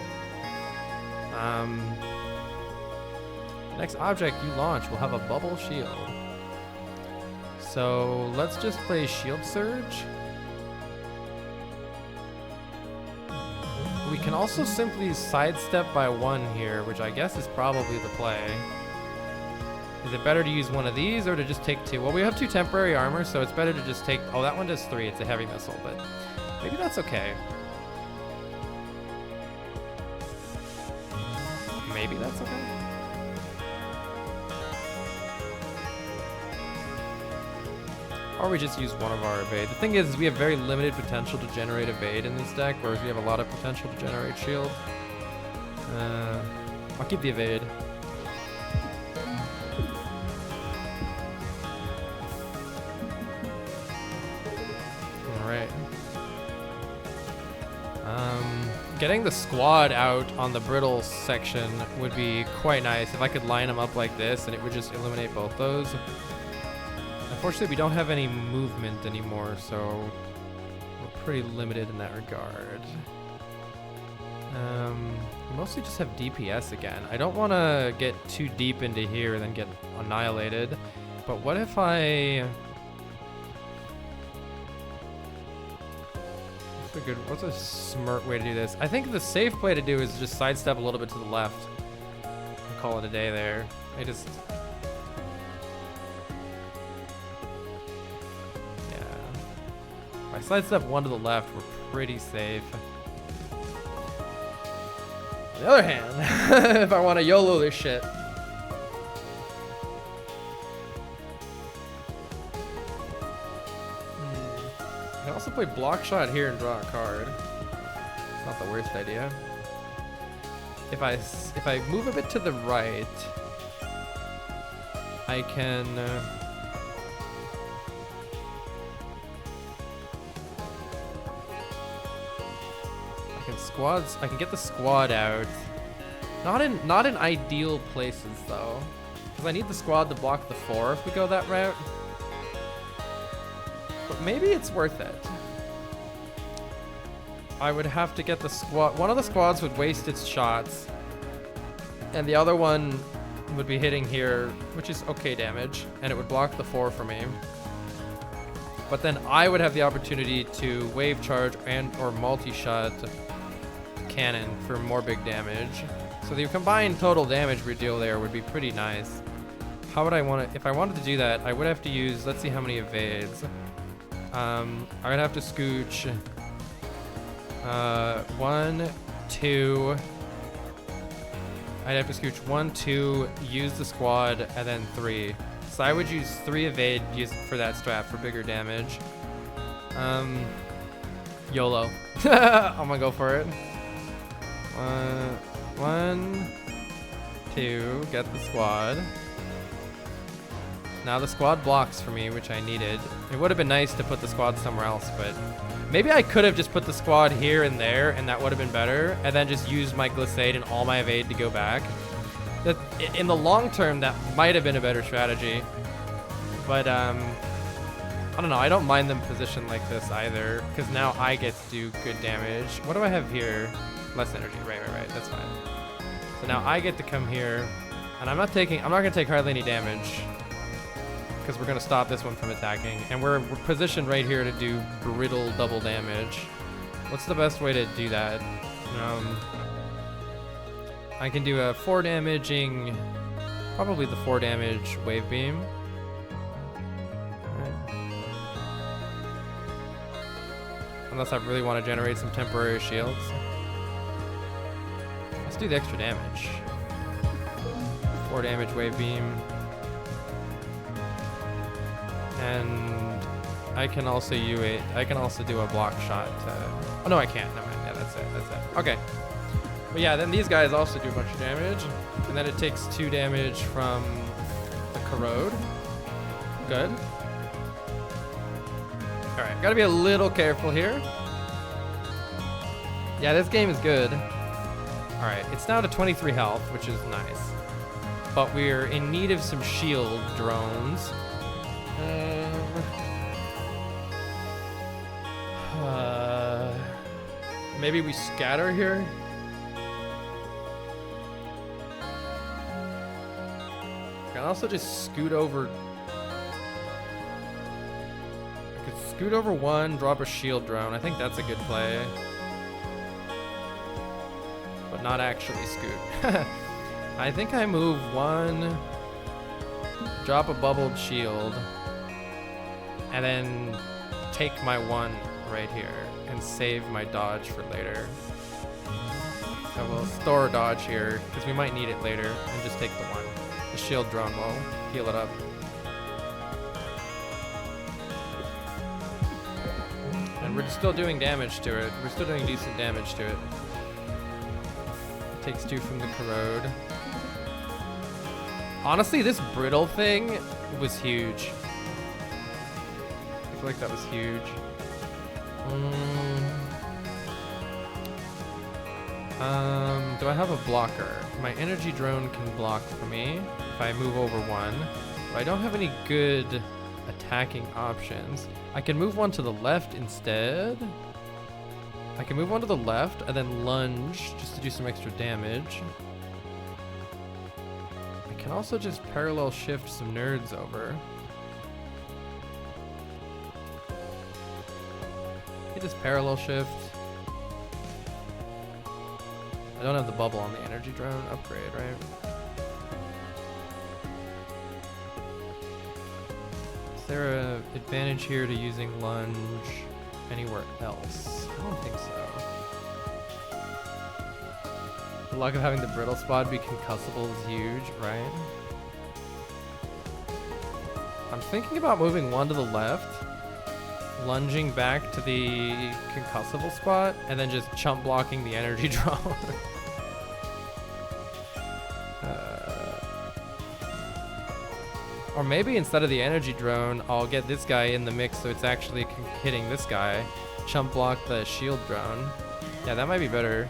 Next object you launch will have a bubble shield. So let's just play Shield Surge. We can also simply sidestep by 1 here, which I guess is probably the play. Is it better to use one of these or to just take 2? Well, we have 2 temporary armor, so it's better to just take... Oh, that one does 3. It's a heavy missile, but maybe that's okay. Maybe that's okay. Or we just use one of our evade. The thing is we have very limited potential to generate evade in this deck, whereas we have a lot of potential to generate shield. I'll keep the evade. Alright. Getting the squad out on the brittle section would be quite nice if I could line them up like this and it would just eliminate both those. Unfortunately, we don't have any movement anymore, so we're pretty limited in that regard. We mostly just have DPS again. I don't want to get too deep into here and then get annihilated, but what if what's a smart way to do this? I think the safe play to do is just sidestep a little bit to the left and call it a day there. If I sidestep 1 to the left, we're pretty safe. On the other hand, if I want to YOLO this shit. I can also play block shot here and draw a card. It's not the worst idea. If I move a bit to the right, I can I can get the squad out. Not in ideal places though, because I need the squad to block the 4 if we go that route. But maybe it's worth it. I would have to get the squad. One of the squads would waste its shots, and the other one would be hitting here, which is okay damage, and it would block the 4 for me. But then I would have the opportunity to wave charge and or multi-shot cannon for more big damage. So the combined total damage we deal there would be pretty nice. How would I want to, if I wanted to do that, I would have to use, let's see how many evades. I would have to scooch 1, 2. I'd have to scooch 1, 2, use the squad, and then 3. So I would use 3 evade use for that strat for bigger damage. YOLO. I'm gonna go for it. 1, 2, get the squad. Now the squad blocks for me, which I needed. It would have been nice to put the squad somewhere else, but maybe I could have just put the squad here and there, and that would have been better, and then just used my glissade and all my evade to go back. That, in the long term, that might have been a better strategy. But I don't know. I don't mind them positioned like this either, because now I get to do good damage. What do I have here? Less energy. Right. That's fine. So now I get to come here, and I'm not gonna take hardly any damage, because we're gonna stop this one from attacking, and we're positioned right here to do brittle double damage. What's the best way to do that? I can do a 4 damaging, probably the 4 damage wave beam. Unless I really want to generate some temporary shields. Let's do the extra damage. 4 damage wave beam. And I can also I can also do a block shot. Oh no, I can't. No, yeah, that's it. Okay. But yeah, then these guys also do a bunch of damage, and then it takes 2 damage from the corrode. Good. All right, gotta be a little careful here. Yeah, this game is good. All right, it's down to 23 health, which is nice. But we're in need of some shield drones. Maybe we scatter here. I can also just scoot over. I could scoot over 1, drop a shield drone. I think that's a good play. But not actually scoot. I think I move 1, drop a bubbled shield, and then take my 1 right here and save my dodge for later. So we'll store a dodge here because we might need it later, and just take the 1. The shield drone will heal it up. And we're still doing damage to it. We're still doing decent damage to it. It takes 2 from the corrode. Honestly, this brittle thing was huge. I feel like that was huge. Do I have a blocker? My energy drone can block for me if I move over 1, but I don't have any good attacking options. I can move 1 to the left instead. I can move 1 to the left and then lunge just to do some extra damage. I can also just parallel shift some nerds over. Just parallel shift. I don't have the bubble on the energy drone upgrade, right? Is there an advantage here to using lunge anywhere else? I don't think so. The luck of having the brittle spot be concussable is huge, right? I'm thinking about moving one to the left, lunging back to the concussable spot, and then just chump blocking the energy drone. Or maybe instead of the energy drone, I'll get this guy in the mix so it's actually hitting this guy. Chump block the shield drone. Yeah, that might be better.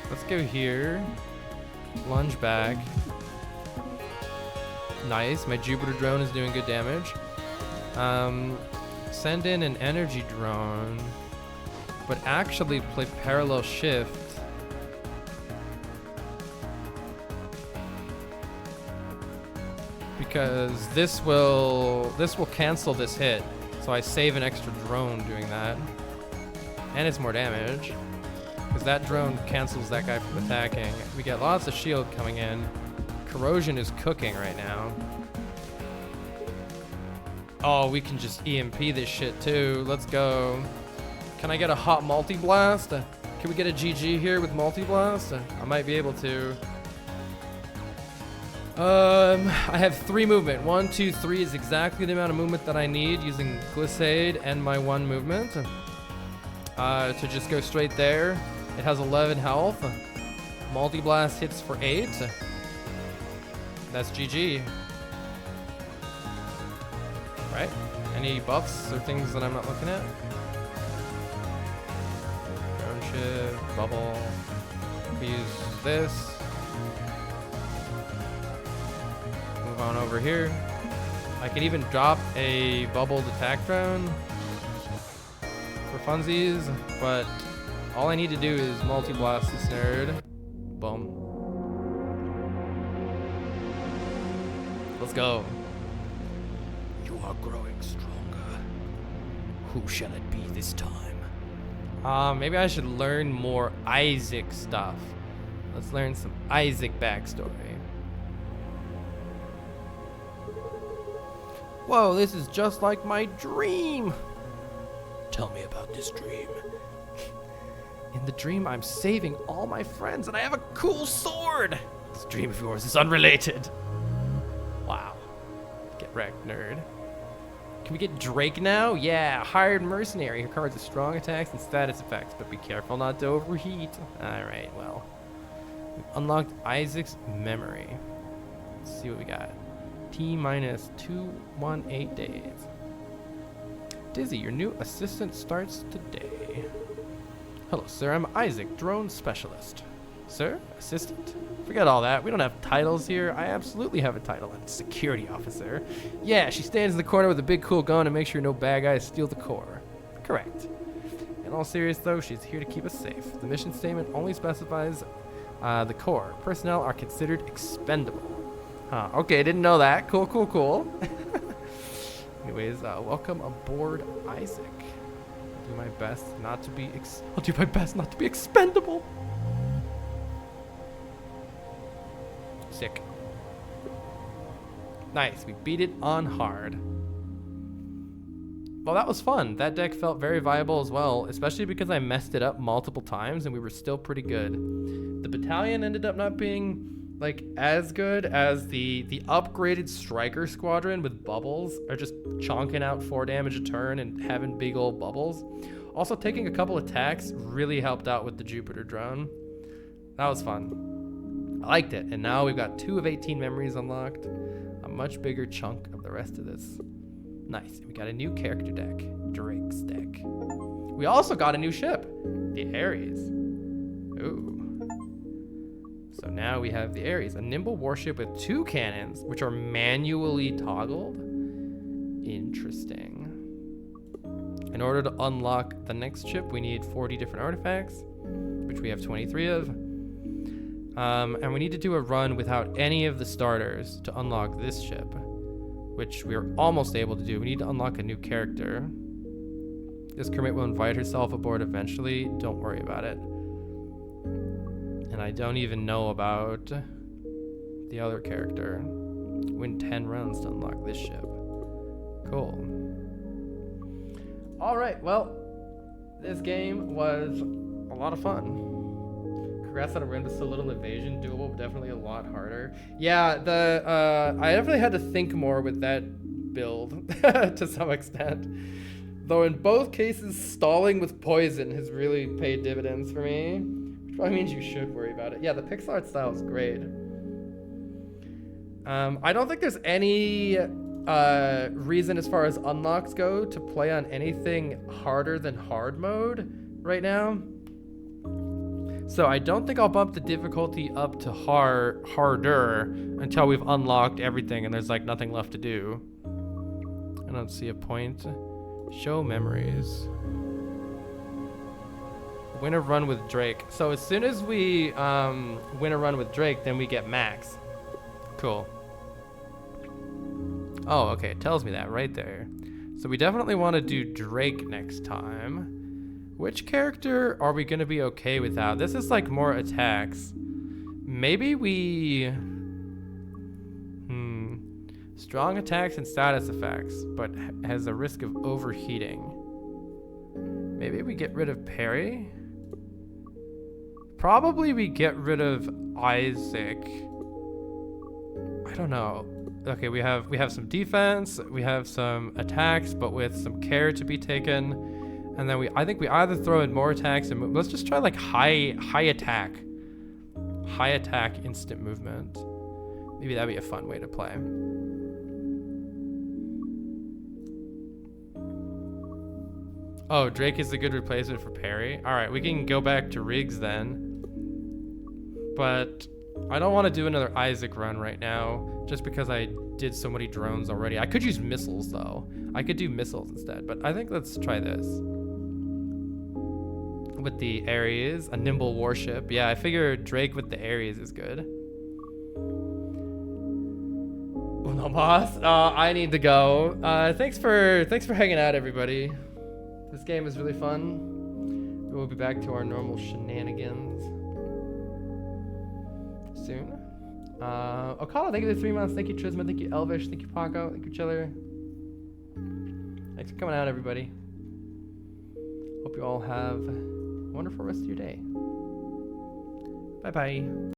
Let's go here. Lunge back. Nice, my Jupiter drone is doing good damage. Send in an energy drone, but actually play parallel shift. Because this will cancel this hit, so I save an extra drone doing that, and it's more damage because that drone cancels that guy from attacking. We get lots of shield coming in. Corrosion is cooking right now. Oh, we can just EMP this shit too. Let's go. Can I get a hot multi-blast? Can we get a GG here with multi-blast? I might be able to. I have 3 movement. 1, 2, 3 is exactly the amount of movement that I need using Glissade and my 1 movement. To just go straight there. It has 11 health. Multi-blast hits for 8. That's GG. Right? Any buffs or things that I'm not looking at? Drone shift, bubble. We use this. Move on over here. I could even drop a bubbled attack drone for funsies, but all I need to do is multi-blast this nerd. Boom. Let's go. You are growing stronger. Who shall it be this time? Maybe I should learn more Isaac stuff. Let's learn some Isaac backstory. Whoa, this is just like my dream. Tell me about this dream. In the dream, I'm saving all my friends and I have a cool sword. This dream of yours is unrelated. Wow. Get wrecked, nerd. Can we get Drake now? Yeah, hired mercenary who cards with strong attacks and status effects, but be careful not to overheat. Alright, well. We've unlocked Isaac's memory. Let's see what we got. T-minus 218 days. Dizzy, your new assistant starts today. Hello, sir. I'm Isaac, drone specialist. Sir? Assistant? Forget all that. We don't have titles here. I absolutely have a title. I'm security officer. Yeah, she stands in the corner with a big cool gun and makes sure no bad guys steal the core. Correct. In all seriousness, though, she's here to keep us safe. The mission statement only specifies the core. Personnel are considered expendable. Huh, okay, didn't know that. Cool, cool, cool. Anyways, welcome aboard, Isaac. I'll do my best not to be expendable. Sick. Nice, we beat it on hard. Well, that was fun. That deck felt very viable as well, especially because I messed it up multiple times and we were still pretty good. The battalion ended up not being like as good as the upgraded striker squadron with bubbles are just chonking out 4 damage a turn and having big old bubbles. Also, taking a couple attacks really helped out with the Jupiter drone. That was fun. I liked it. And now we've got 2 of 18 memories unlocked. A much bigger chunk of the rest of this. Nice. We got a new character deck. Drake's deck. We also got a new ship. The Ares. Ooh. So now we have the Ares, a nimble warship with 2 cannons, which are manually toggled. Interesting. In order to unlock the next ship, we need 40 different artifacts, which we have 23 of. And we need to do a run without any of the starters to unlock this ship, which we're almost able to do. We need to unlock a new character. This crewmate will invite herself aboard eventually. Don't worry about it. And I don't even know about the other character. Win 10 rounds to unlock this ship. Cool. All right, well, this game was a lot of fun. Congrats on a win with so little evasion. Doable, but definitely a lot harder. Yeah, the I definitely had to think more with that build to some extent. Though in both cases, stalling with poison has really paid dividends for me. Which probably means you should worry about it. Yeah, the pixel art style is great. I don't think there's any reason as far as unlocks go to play on anything harder than hard mode right now. So I don't think I'll bump the difficulty up to harder until we've unlocked everything and there's like nothing left to do. I don't see a point. Show memories. Win a run with Drake. So as soon as we win a run with Drake, then we get max. Cool. Oh, okay, it tells me that right there. So we definitely want to do Drake next time. Which character are we gonna be okay without? This is like more attacks. Maybe we... Strong attacks and status effects, but has a risk of overheating. Maybe we get rid of parry? Probably we get rid of Isaac. I don't know. Okay, we have some defense, we have some attacks, but with some care to be taken. And then I think we either throw in more attacks and let's just try like high attack. High attack instant movement. Maybe that'd be a fun way to play. Oh, Drake is a good replacement for parry. All right, we can go back to Riggs then. But I don't want to do another Isaac run right now, just because I did so many drones already. I could use missiles though. I could do missiles instead, but I think let's try this. With the Ares, a nimble warship. Yeah, I figure Drake with the Ares is good. Uno mas. I need to go. Thanks for hanging out, everybody. This game is really fun. We'll be back to our normal shenanigans soon. Okala, thank you for the 3 months. Thank you, Trisma. Thank you, Elvish. Thank you, Paco. Thank you, Chiller. Thanks for coming out, everybody. Hope you all have a wonderful rest of your day. Bye-bye.